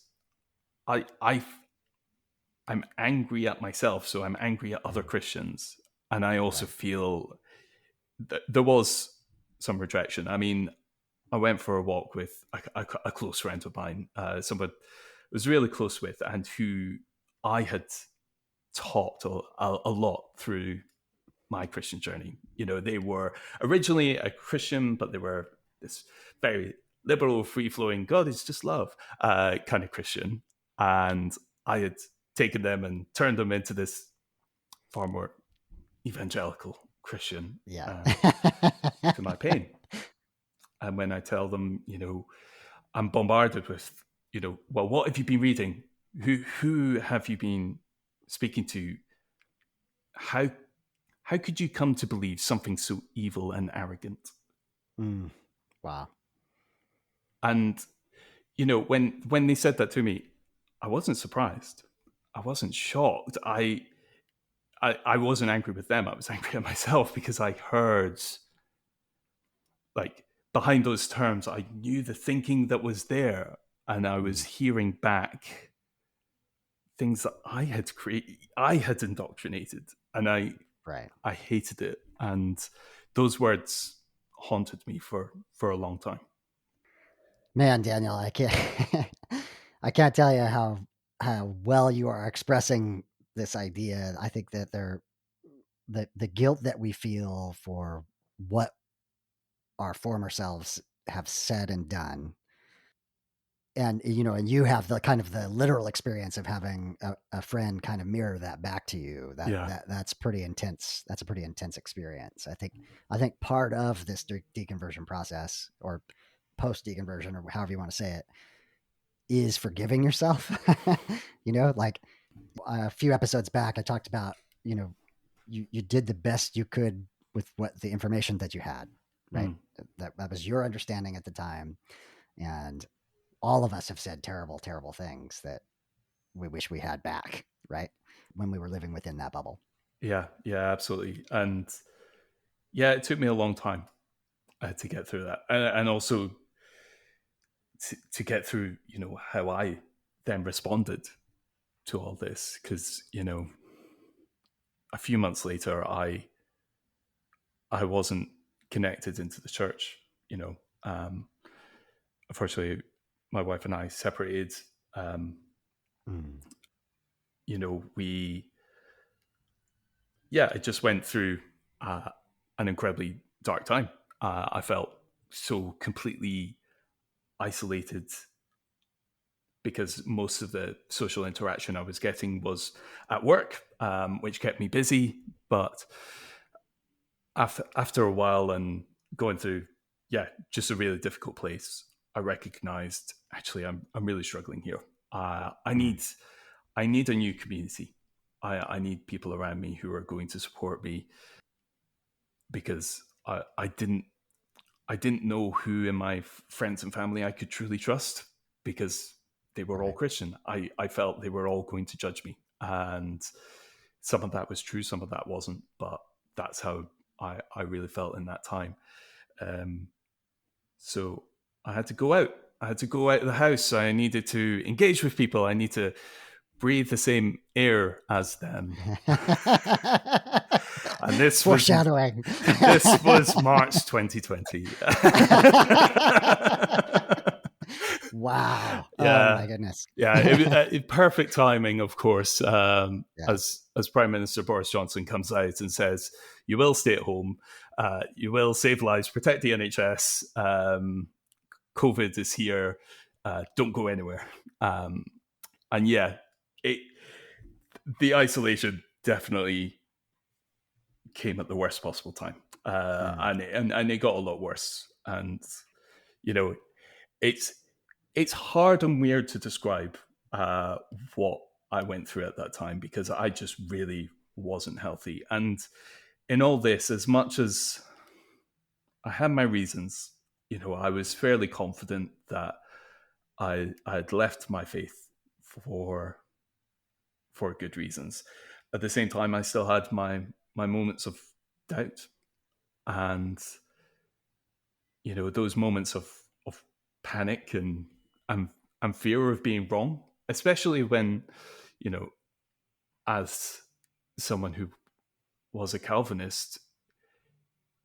I'm angry at myself, so I'm angry at other Christians. And I also feel that there was some rejection. I mean, I went for a walk with a close friend of mine, someone I was really close with, and who I had taught a lot through my Christian journey. They were originally a Christian, but they were this very liberal, free-flowing, God is just love kind of Christian. And I had taken them and turned them into this far more evangelical Christian to my pain. And when I tell them, I'm bombarded with, well, what have you been reading? Who have you been speaking to? How could you come to believe something so evil and arrogant?
Wow.
And, when they said that to me, I wasn't surprised. I wasn't shocked. I wasn't angry with them. I was angry at myself because I heard, like, behind those terms, I knew the thinking that was there, and I was hearing back things that I had created, I had indoctrinated, and I hated it. And those words haunted me for a long time.
Man, Daniel, I can't tell you how well you are expressing this idea. I think that the guilt that we feel for what our former selves have said and done, and you have the kind of the literal experience of having a friend kind of mirror that back to you. That's pretty intense. That's a pretty intense experience. I think part of this deconversion process, or post deconversion, or however you want to say it, is forgiving yourself. Like a few episodes back, I talked about, you did the best you could with what the information that you had, right? That was your understanding at the time. And all of us have said terrible, terrible things that we wish we had back, right? When we were living within that bubble.
Yeah, absolutely. And it took me a long time to get through that. And also to get through, how I then responded to all this. Because, a few months later, I wasn't connected into the church. Unfortunately, my wife and I separated. It just went through an incredibly dark time. I felt so completely isolated because most of the social interaction I was getting was at work, which kept me busy. But after a while and going through, just a really difficult place, I recognized, actually, I'm really struggling here. I need a new community. I need people around me who are going to support me, because I didn't know who in my friends and family I could truly trust, because they were all Christian. I felt they were all going to judge me, and some of that was true, some of that wasn't, but that's how I really felt in that time. So I had to go out I had to go out of the house. I needed to engage with people. I need to breathe the same air as them. And this
foreshadowing.
This was March 2020.
Wow.
Yeah.
Oh my goodness.
Yeah. Perfect timing, of course.
Yeah.
As Prime Minister Boris Johnson comes out and says, "You will stay at home. You will save lives, protect the NHS. COVID is here. Don't go anywhere." And yeah, the isolation definitely came at the worst possible time, and it got a lot worse. And you know, it's hard and weird to describe what I went through at that time, because I just really wasn't healthy. And in all this, as much as I had my reasons, I was fairly confident that I had left my faith for good reasons. At the same time, I still had my moments of doubt, and those moments of panic and fear of being wrong, especially when, as someone who was a Calvinist,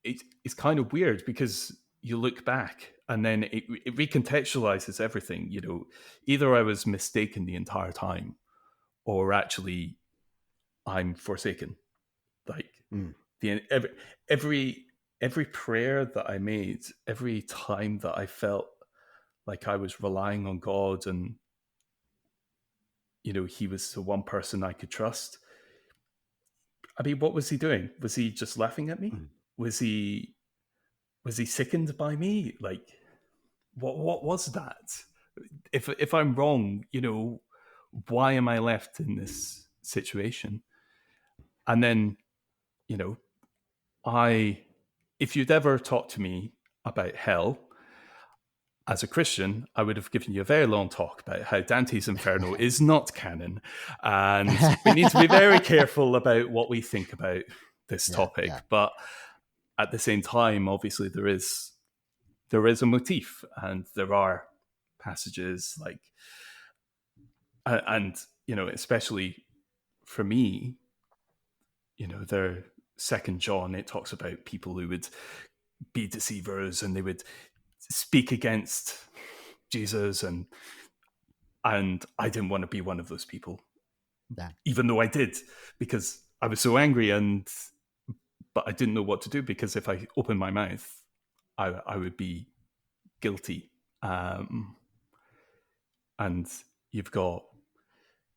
it's kind of weird, because you look back and then it recontextualizes everything. Either I was mistaken the entire time, or actually I'm forsaken. Like the every prayer that I made, every time that I felt like I was relying on God, and he was the one person I could trust. I mean, what was he doing? Was he just laughing at me? Was he sickened by me? Like, what was that? If I'm wrong, why am I left in this situation? And then, if you'd ever talked to me about hell as a Christian, I would have given you a very long talk about how Dante's Inferno is not canon, and we need to be very careful about what we think about this topic. Yeah. But at the same time, obviously, there is a motif, and there are passages like, and especially for me, the 2nd John, it talks about people who would be deceivers, and they would speak against Jesus, and I didn't want to be one of those people, even though I did, because I was so angry, but I didn't know what to do, because if I opened my mouth, I would be guilty. And you've got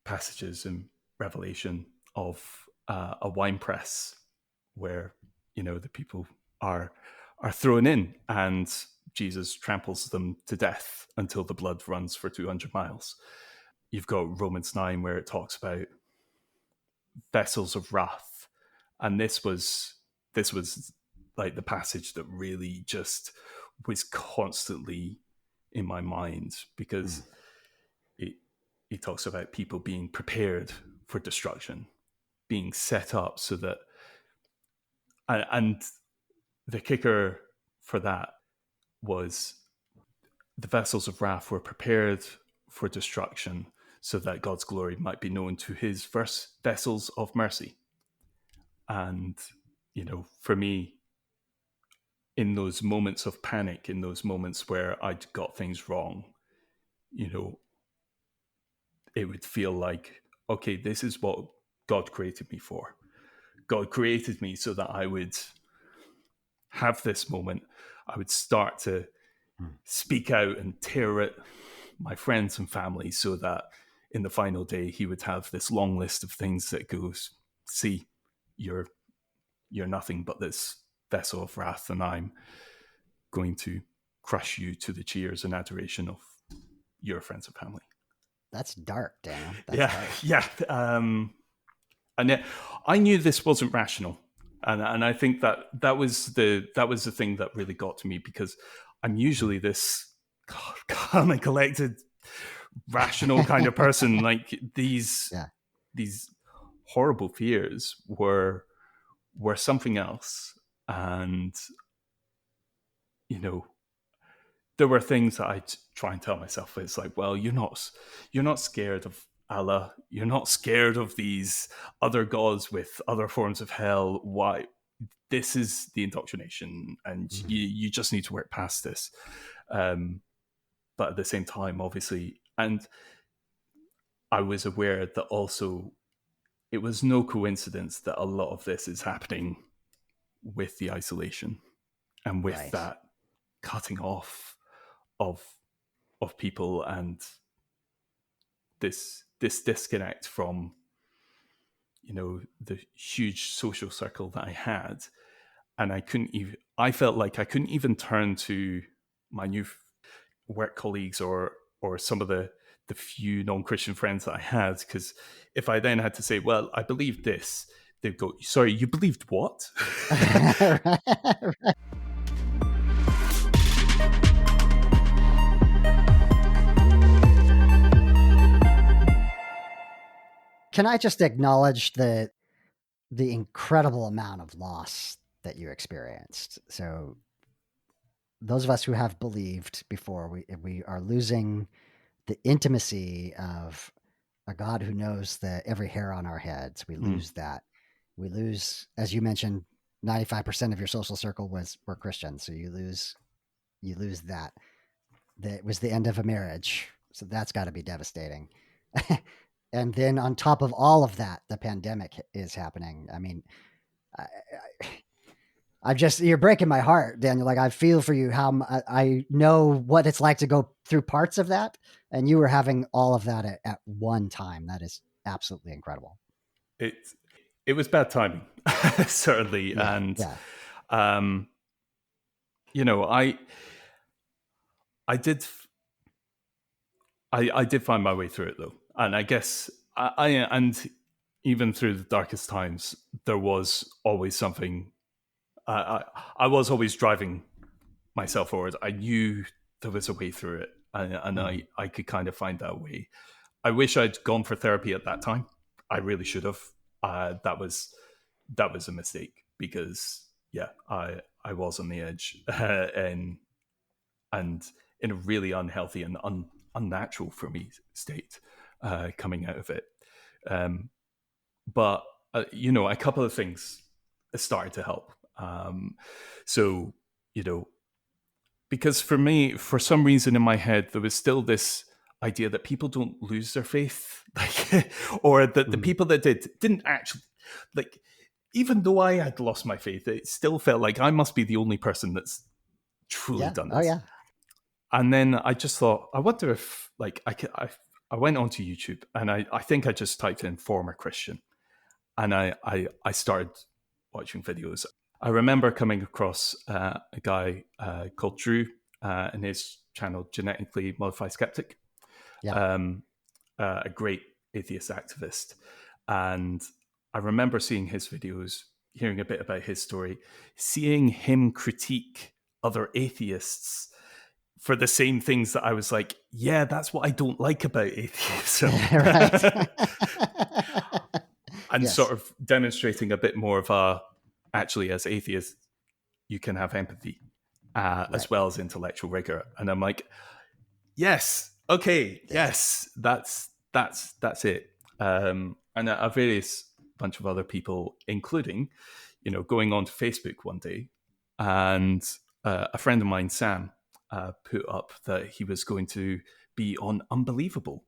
passages in Revelation of a wine press where the people are thrown in, and Jesus tramples them to death until the blood runs for 200 miles. You've got Romans 9, where it talks about vessels of wrath. And this was like the passage that really just was constantly in my mind, because it talks about people being prepared for destruction, being set up so that, and the kicker for that was the vessels of wrath were prepared for destruction so that God's glory might be known to his vessels of mercy. And, for me, in those moments of panic, in those moments where I'd got things wrong, it would feel like, okay, this is what God created me for. God created me so that I would have this moment. I would start to speak out and tear at my friends and family, so that in the final day, he would have this long list of things that goes, see, you're nothing but this vessel of wrath, and I'm going to crush you to the cheers and adoration of your friends and family.
That's dark, Dan.
Yeah. And yet, I knew this wasn't rational, and I think that was the thing that really got to me, because I'm usually this calm and collected, rational kind of person. Like these horrible fears were something else, and there were things that I try and tell myself. It's like, well, you're not scared of Allah. You're not scared of these other gods with other forms of hell. Why? This is the indoctrination, and you just need to work past this. But at the same time, obviously, and I was aware that also it was no coincidence that a lot of this is happening with the isolation and with that cutting off of people, and this disconnect from, you know, the huge social circle that I had. And I felt like I couldn't even turn to my new work colleagues or some of the few non-Christian friends that I had, because if I then had to say, well, I believe this, they'd go, sorry, you believed what?
Right. Can I just acknowledge the incredible amount of loss that you experienced? So those of us who have believed before, we are losing the intimacy of a God who knows every hair on our heads. We lose that. We lose, as you mentioned, 95% of your social circle were Christians. So you lose that. That was the end of a marriage. So that's got to be devastating. And then on top of all of that, the pandemic is happening. I mean, you're breaking my heart, Daniel. Like, I feel for you. I know what it's like to go through parts of that, and you were having all of that at one time. That is absolutely incredible.
It was bad timing, certainly.
Yeah,
and,
yeah.
You know, I did find my way through it, though. And I guess and even through the darkest times, there was always something. I was always driving myself forward. I knew there was a way through it, and I could kind of find that way. I wish I'd gone for therapy at that time. I really should have. That was a mistake, because I was on the edge, and in a really unhealthy and unnatural for me state coming out of it. But you know, a couple of things started to help. So, you know, because for me, for some reason in my head, there was still this idea that people don't lose their faith, like, or that the people that didn't actually, like, even though I had lost my faith, it still felt like I must be the only person that's truly done this.
Oh yeah.
And then I just thought, I wonder if, like, I went onto YouTube, and I think I just typed in former Christian, and I started watching videos. I remember coming across a guy called Drew in his channel, Genetically Modified Skeptic, a great atheist activist. And I remember seeing his videos, hearing a bit about his story, seeing him critique other atheists for the same things that I was like, yeah, that's what I don't like about atheism. And sort of demonstrating a bit more of actually, as atheists, you can have empathy as well as intellectual rigor. And I'm like, yes, okay, yes, that's it. And a various bunch of other people, including, you know, going on to Facebook one day, and a friend of mine, Sam, put up that he was going to be on Unbelievable.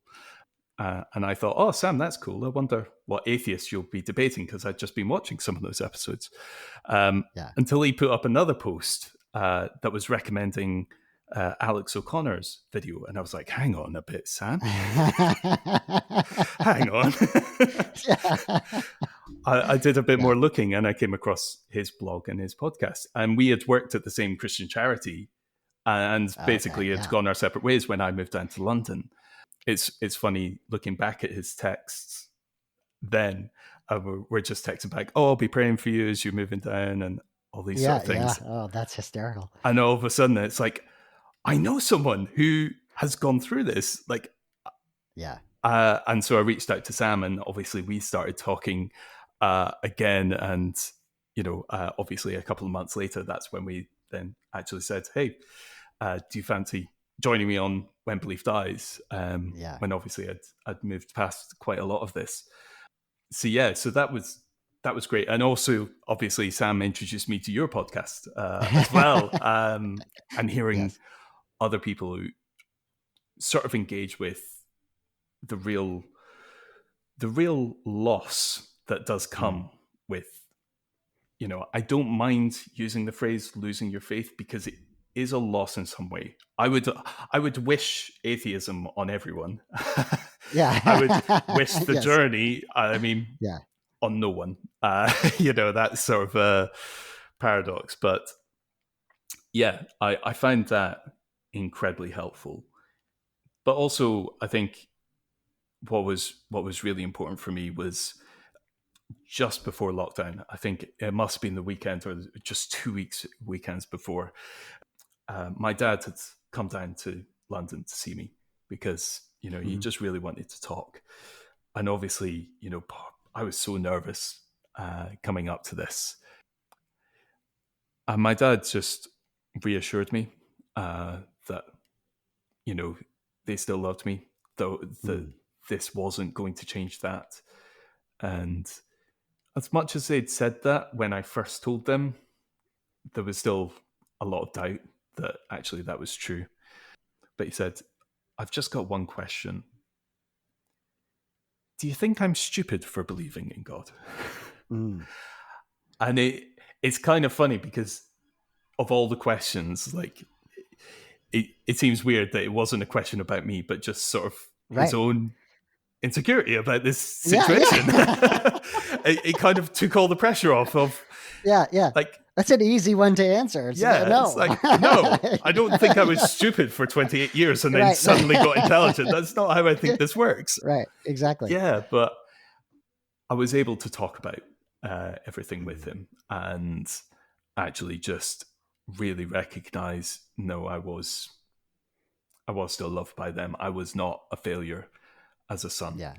And I thought, oh, Sam, that's cool. I wonder what atheists you'll be debating, because I'd just been watching some of those episodes. Until he put up another post that was recommending Alex O'Connor's video. And I was like, hang on a bit, Sam. Hang on. I did a bit more looking, and I came across his blog and his podcast. And we had worked at the same Christian charity, and basically had gone our separate ways when I moved down to London. It's funny looking back at his texts then. We're just texting back, oh, I'll be praying for you as you're moving down, and all these sort of things.
Yeah. Oh, that's hysterical.
And all of a sudden it's like, I know someone who has gone through this. Like, and so I reached out to Sam, and obviously we started talking again. And, you know, obviously a couple of months later, that's when we then actually said, hey, do you fancy joining me on When Belief Dies?
Yeah.
When obviously I'd moved past quite a lot of this. So yeah, so that was great. And also, obviously, Sam introduced me to your podcast as well, and hearing
Yes.
other people who sort of engage with the real loss that does come with, I don't mind using the phrase losing your faith, because it is a loss in some way. I would wish atheism on everyone.
Yeah.
I would wish the
Yes.
journey, I mean,
Yeah.
on no one. That's sort of a paradox. But yeah, I find that incredibly helpful. But also, I think what was really important for me was just before lockdown. I think it must have been the weekend or just 2 weekends before. My dad had come down to London to see me because he just really wanted to talk, and obviously I was so nervous coming up to this, and my dad just reassured me that they still loved me, though this wasn't going to change that. And as much as they'd said that when I first told them, there was still a lot of doubt that actually that was true. But he said, "I've just got one question. Do you think I'm stupid for believing in God?" And it's kind of funny because of all the questions, like it seems weird that it wasn't a question about me, but just sort of his own insecurity about this situation.
Yeah.
It kind of took all the pressure off of like,
that's an easy one to answer. It's
it's like, no, I don't think I was stupid for 28 years and then suddenly got intelligent. That's not how I think this works.
Right, exactly.
Yeah, but I was able to talk about everything with him and actually just really recognize, no, I was still loved by them. I was not a failure as a son.
Yeah.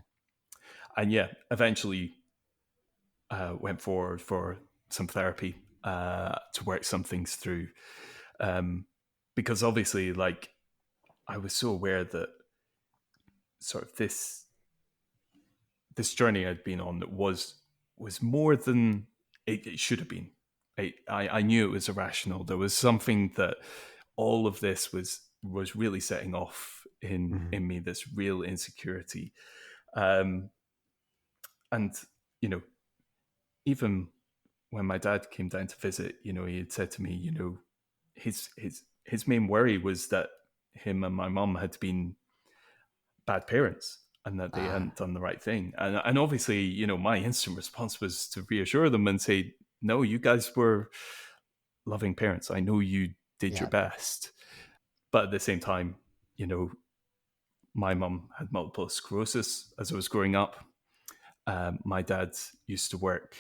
And eventually went forward for some therapy to work some things through. Because obviously, like, I was so aware that sort of this journey I'd been on that was more than it should have been. I knew it was irrational. There was something that all of this was really setting off in me, this real insecurity. And even when my dad came down to visit, he had said to me, his main worry was that him and my mum had been bad parents and that they hadn't done the right thing. And obviously, my instant response was to reassure them and say, no, you guys were loving parents. I know you did your best. But at the same time, my mum had multiple sclerosis as I was growing up. My dad used to work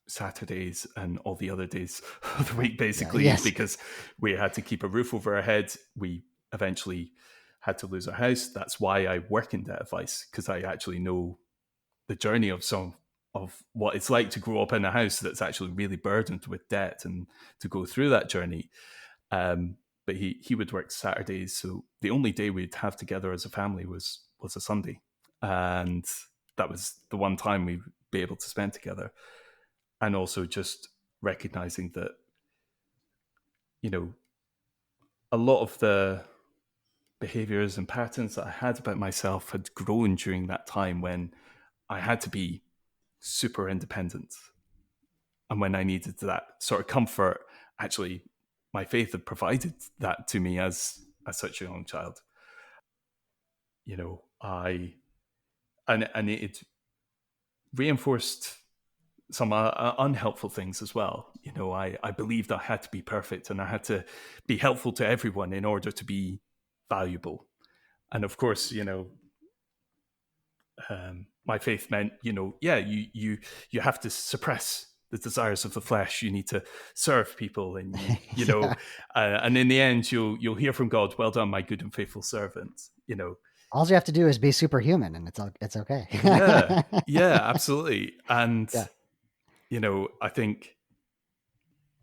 Saturdays and all the other days of the week, basically, because we had to keep a roof over our head. We eventually had to lose our house. That's why I work in debt advice, because I actually know the journey of what it's like to grow up in a house that's actually really burdened with debt and to go through that journey. But he would work Saturdays, so the only day we'd have together as a family was a Sunday, and that was the one time we'd be able to spend together. And also just recognizing that, a lot of the behaviors and patterns that I had about myself had grown during that time when I had to be super independent. And when I needed that sort of comfort, actually, my faith had provided that to me as such a young child. And it reinforced some unhelpful things as well. I believed I had to be perfect and I had to be helpful to everyone in order to be valuable. And of course, my faith meant, you have to suppress the desires of the flesh. You need to serve people, and and in the end, you'll hear from God, "Well done, my good and faithful servant."
All you have to do is be superhuman, and it's okay.
yeah, absolutely. And I think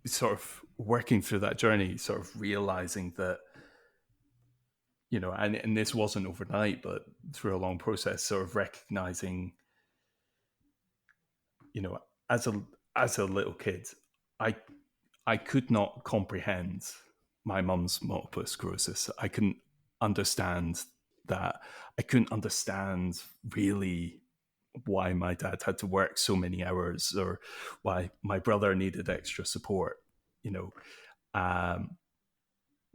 sort of working through that journey, sort of realizing that, and this wasn't overnight, but through a long process, sort of recognizing, as a little kid, I I could not comprehend my mum's multiple sclerosis. I couldn't understand that. I couldn't understand really why my dad had to work so many hours, or why my brother needed extra support. You know,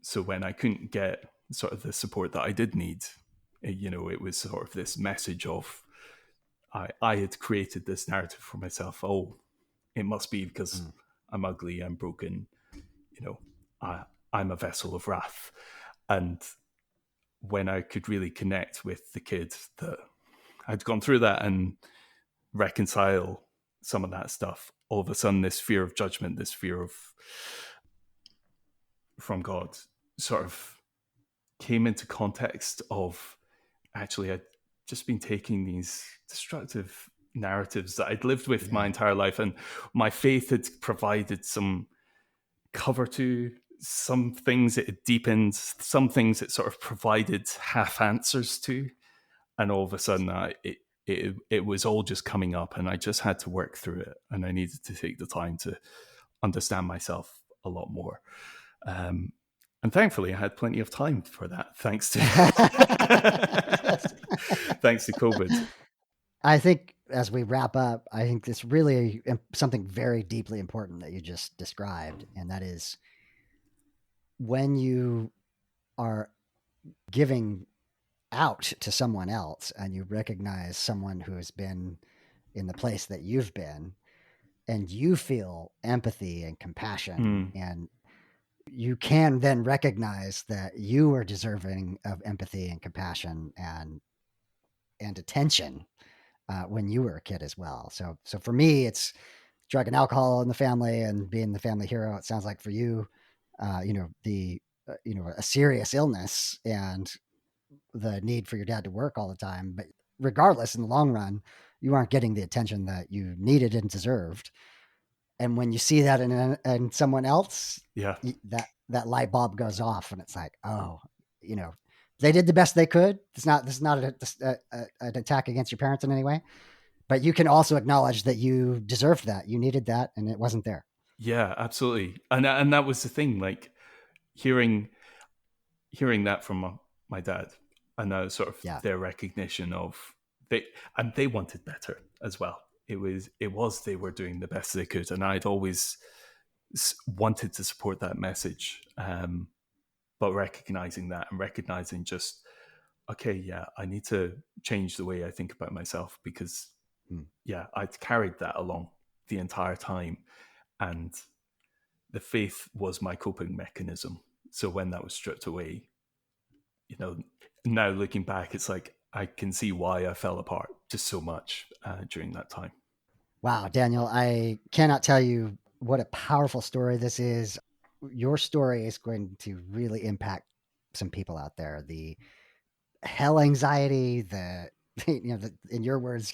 so when I couldn't get sort of the support that I did need, it was sort of this message of I had created this narrative for myself. Oh, it must be because I'm ugly, I'm broken, I'm a vessel of wrath. And when I could really connect with the kid that I'd gone through that and reconcile some of that stuff, all of a sudden this fear of judgment, this fear of from God sort of came into context of, actually, I'd just been taking these destructive narratives that I'd lived with my entire life, and my faith had provided some cover to some things. It had deepened some things. It sort of provided half answers to, and all of a sudden it was all just coming up, and I just had to work through it, and I needed to take the time to understand myself a lot more. And thankfully, I had plenty of time for that, thanks to thanks to COVID.
I think as we wrap up, I think it's really something very deeply important that you just described, and that is when you are giving out to someone else and you recognize someone who has been in the place that you've been, and you feel empathy and compassion, and you can then recognize that you are deserving of empathy and compassion and attention when you were a kid as well. So for me, it's drug and alcohol in the family and being the family hero. It sounds like for you, a serious illness and the need for your dad to work all the time. But regardless, in the long run, you aren't getting the attention that you needed and deserved. And when you see that in someone else, that light bulb goes off, and it's like, oh, they did the best they could. This is not an attack against your parents in any way, but you can also acknowledge that you deserved that, you needed that, and it wasn't there.
Yeah, absolutely. And that was the thing, like hearing that from my dad, and that was sort of their recognition of they wanted better as well. It was they were doing the best they could, and I'd always wanted to support that message, but recognizing that, and recognizing just, okay, yeah, I need to change the way I think about myself, because I'd carried that along the entire time, and the faith was my coping mechanism. So when that was stripped away, now looking back, it's like I can see why I fell apart just so much during that time.
Wow, Daniel, I cannot tell you what a powerful story this is. Your story is going to really impact some people out there. The hell anxiety, in your words,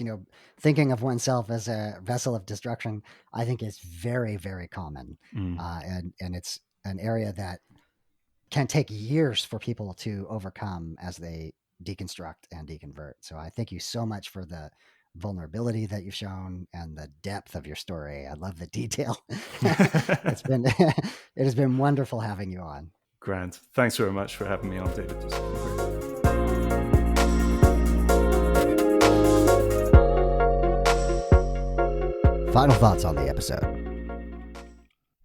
thinking of oneself as a vessel of destruction, I think is very, very common. And it's an area that can take years for people to overcome as they deconstruct and deconvert. So I thank you so much for the vulnerability that you've shown and the depth of your story. I love the detail. It has been wonderful having you on.
Grant, thanks very much for having me on, David.
Final thoughts on the episode.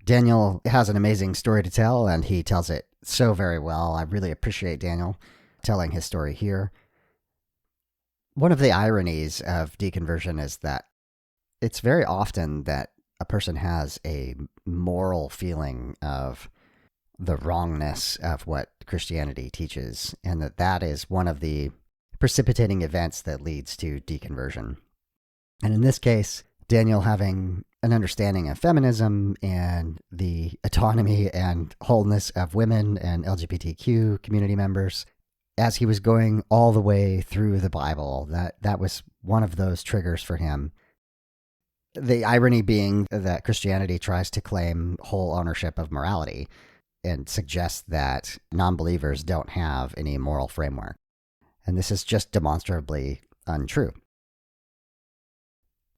Daniel has an amazing story to tell, and he tells it so very well. I really appreciate Daniel telling his story here. One of the ironies of deconversion is that it's very often that a person has a moral feeling of the wrongness of what Christianity teaches, and that is one of the precipitating events that leads to deconversion. And in this case, Daniel having an understanding of feminism and the autonomy and wholeness of women and LGBTQ community members, as he was going all the way through the Bible, that was one of those triggers for him. The irony being that Christianity tries to claim whole ownership of morality and suggests that non-believers don't have any moral framework. And this is just demonstrably untrue.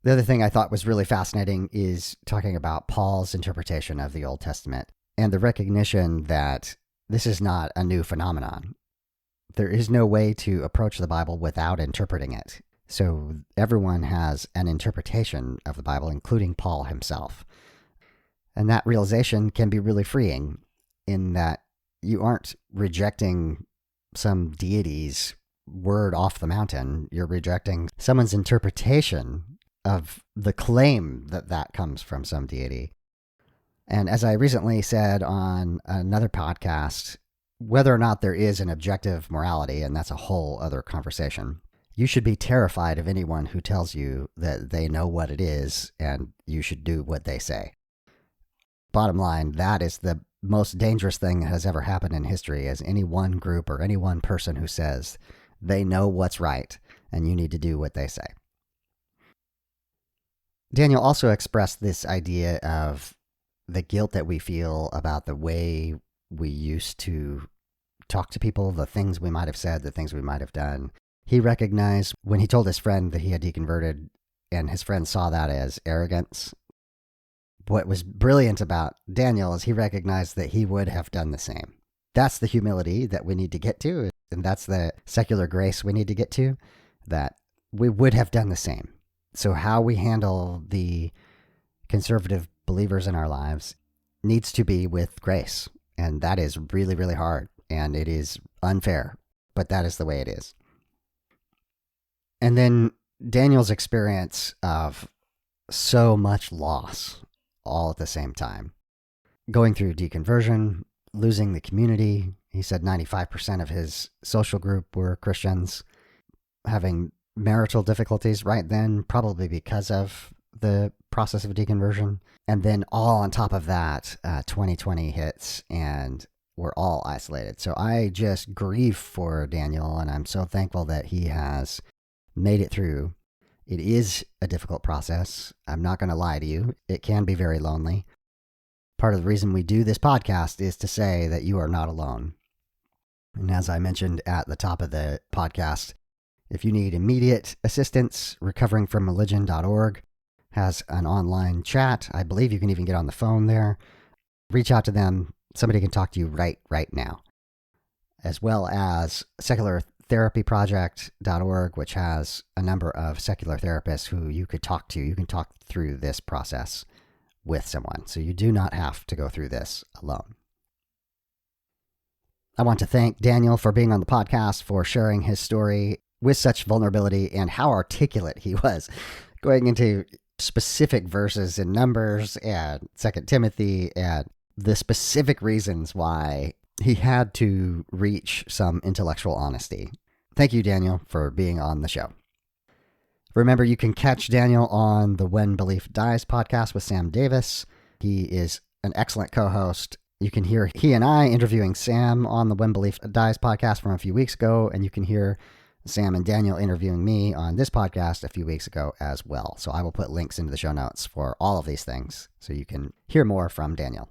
The other thing I thought was really fascinating is talking about Paul's interpretation of the Old Testament and the recognition that this is not a new phenomenon. There is no way to approach the Bible without interpreting it. So everyone has an interpretation of the Bible, including Paul himself. And that realization can be really freeing in that you aren't rejecting some deity's word off the mountain. You're rejecting someone's interpretation of the claim that that comes from some deity. And as I recently said on another podcast, whether or not there is an objective morality, and that's a whole other conversation, you should be terrified of anyone who tells you that they know what it is and you should do what they say. Bottom line, that is the most dangerous thing that has ever happened in history, is any one group or any one person who says they know what's right and you need to do what they say. Daniel also expressed this idea of the guilt that we feel about the way we used to talk to people, the things we might have said, the things we might have done. He recognized when he told his friend that he had deconverted, and his friend saw that as arrogance. What was brilliant about Daniel is he recognized that he would have done the same. That's the humility that we need to get to, and that's the secular grace we need to get to, that we would have done the same. So how we handle the conservative believers in our lives needs to be with grace. And that is really, really hard. And it is unfair. But that is the way it is. And then Daniel's experience of so much loss all at the same time. Going through deconversion, losing the community. He said 95% of his social group were Christians. Having marital difficulties right then, probably because of the process of deconversion. And then all on top of that, 2020 hits and we're all isolated. So I just grieve for Daniel, and I'm so thankful that he has made it through. It is a difficult process. I'm not going to lie to you. It can be very lonely. Part of the reason we do this podcast is to say that you are not alone. And as I mentioned at the top of the podcast, if you need immediate assistance, recoveringfromreligion.org has an online chat. I believe you can even get on the phone there. Reach out to them. Somebody can talk to you right now. As well as seculartherapyproject.org, which has a number of secular therapists who you could talk to. You can talk through this process with someone. So you do not have to go through this alone. I want to thank Daniel for being on the podcast, for sharing his story with such vulnerability, and how articulate he was, going into specific verses in Numbers and 2 Timothy and the specific reasons why he had to reach some intellectual honesty. Thank you, Daniel, for being on the show. Remember, you can catch Daniel on the When Belief Dies podcast with Sam Davis. He is an excellent co-host. You can hear he and I interviewing Sam on the When Belief Dies podcast from a few weeks ago, and you can hear Sam and Daniel interviewing me on this podcast a few weeks ago as well. So I will put links into the show notes for all of these things so you can hear more from Daniel.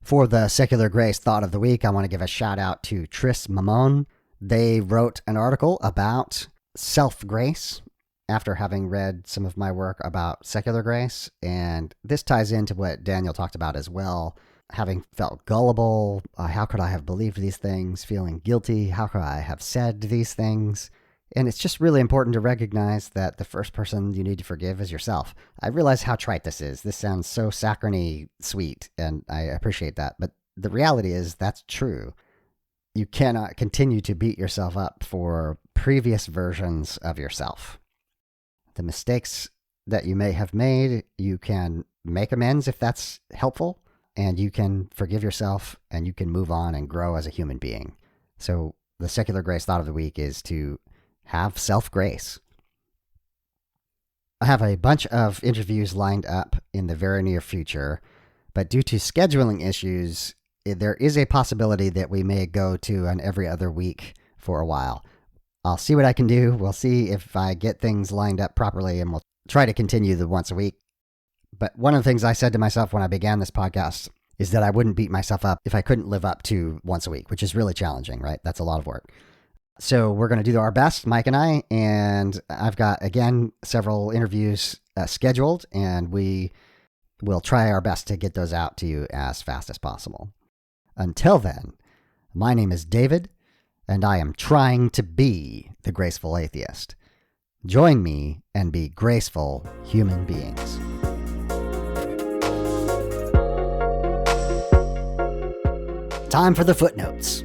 For the Secular Grace Thought of the Week, I want to give a shout out to Tris Mamon. They wrote an article about self-grace after having read some of my work about secular grace. And this ties into what Daniel talked about as well. Having felt gullible, how could I have believed these things? Feeling guilty, how could I have said these things? And it's just really important to recognize that the first person you need to forgive is yourself. I realize how trite this is. This sounds so saccharine sweet, and I appreciate that. But the reality is that's true. You cannot continue to beat yourself up for previous versions of yourself. The mistakes that you may have made, you can make amends if that's helpful. And you can forgive yourself, and you can move on and grow as a human being. So the Secular Grace Thought of the Week is to have self-grace. I have a bunch of interviews lined up in the very near future, but due to scheduling issues, there is a possibility that we may go to an every other week for a while. I'll see what I can do. We'll see if I get things lined up properly, and we'll try to continue the once a week. But one of the things I said to myself when I began this podcast is that I wouldn't beat myself up if I couldn't live up to once a week, which is really challenging, right? That's a lot of work. So we're going to do our best, Mike and I, and I've got, again, several interviews scheduled, and we will try our best to get those out to you as fast as possible. Until then, my name is David, and I am trying to be the Graceful Atheist. Join me and be graceful human beings. Time for the footnotes.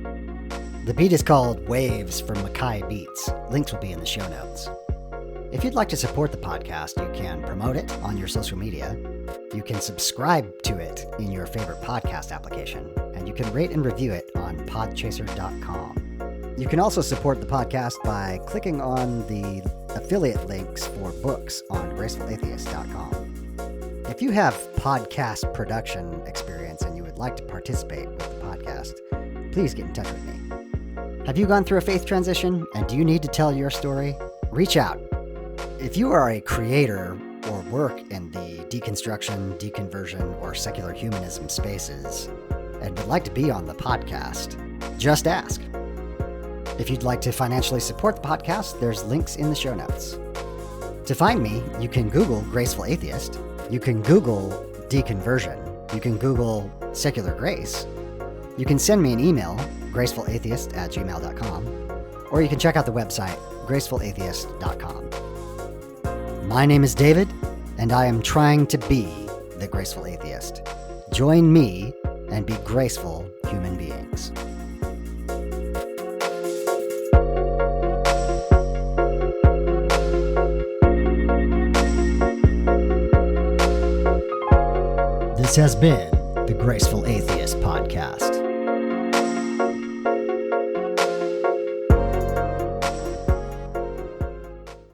The beat is called Waves from Mackay Beats. Links will be in the show notes. If you'd like to support the podcast, you can promote it on your social media. You can subscribe to it in your favorite podcast application, and you can rate and review it on podchaser.com. You can also support the podcast by clicking on the affiliate links for books on gracefulatheist.com. If you have podcast production experience and you would like to participate with the podcast, please get in touch with me. Have you gone through a faith transition and do you need to tell your story? Reach out. If you are a creator or work in the deconstruction, deconversion, or secular humanism spaces and would like to be on the podcast, just ask. If you'd like to financially support the podcast, there's links in the show notes. To find me, you can Google Graceful Atheist, you can Google deconversion, you can Google secular grace, you can send me an email, gracefulatheist@gmail.com, or you can check out the website, gracefulatheist.com. My name is David, and I am trying to be the Graceful Atheist. Join me and be graceful human beings. This has been the Graceful Atheist Podcast.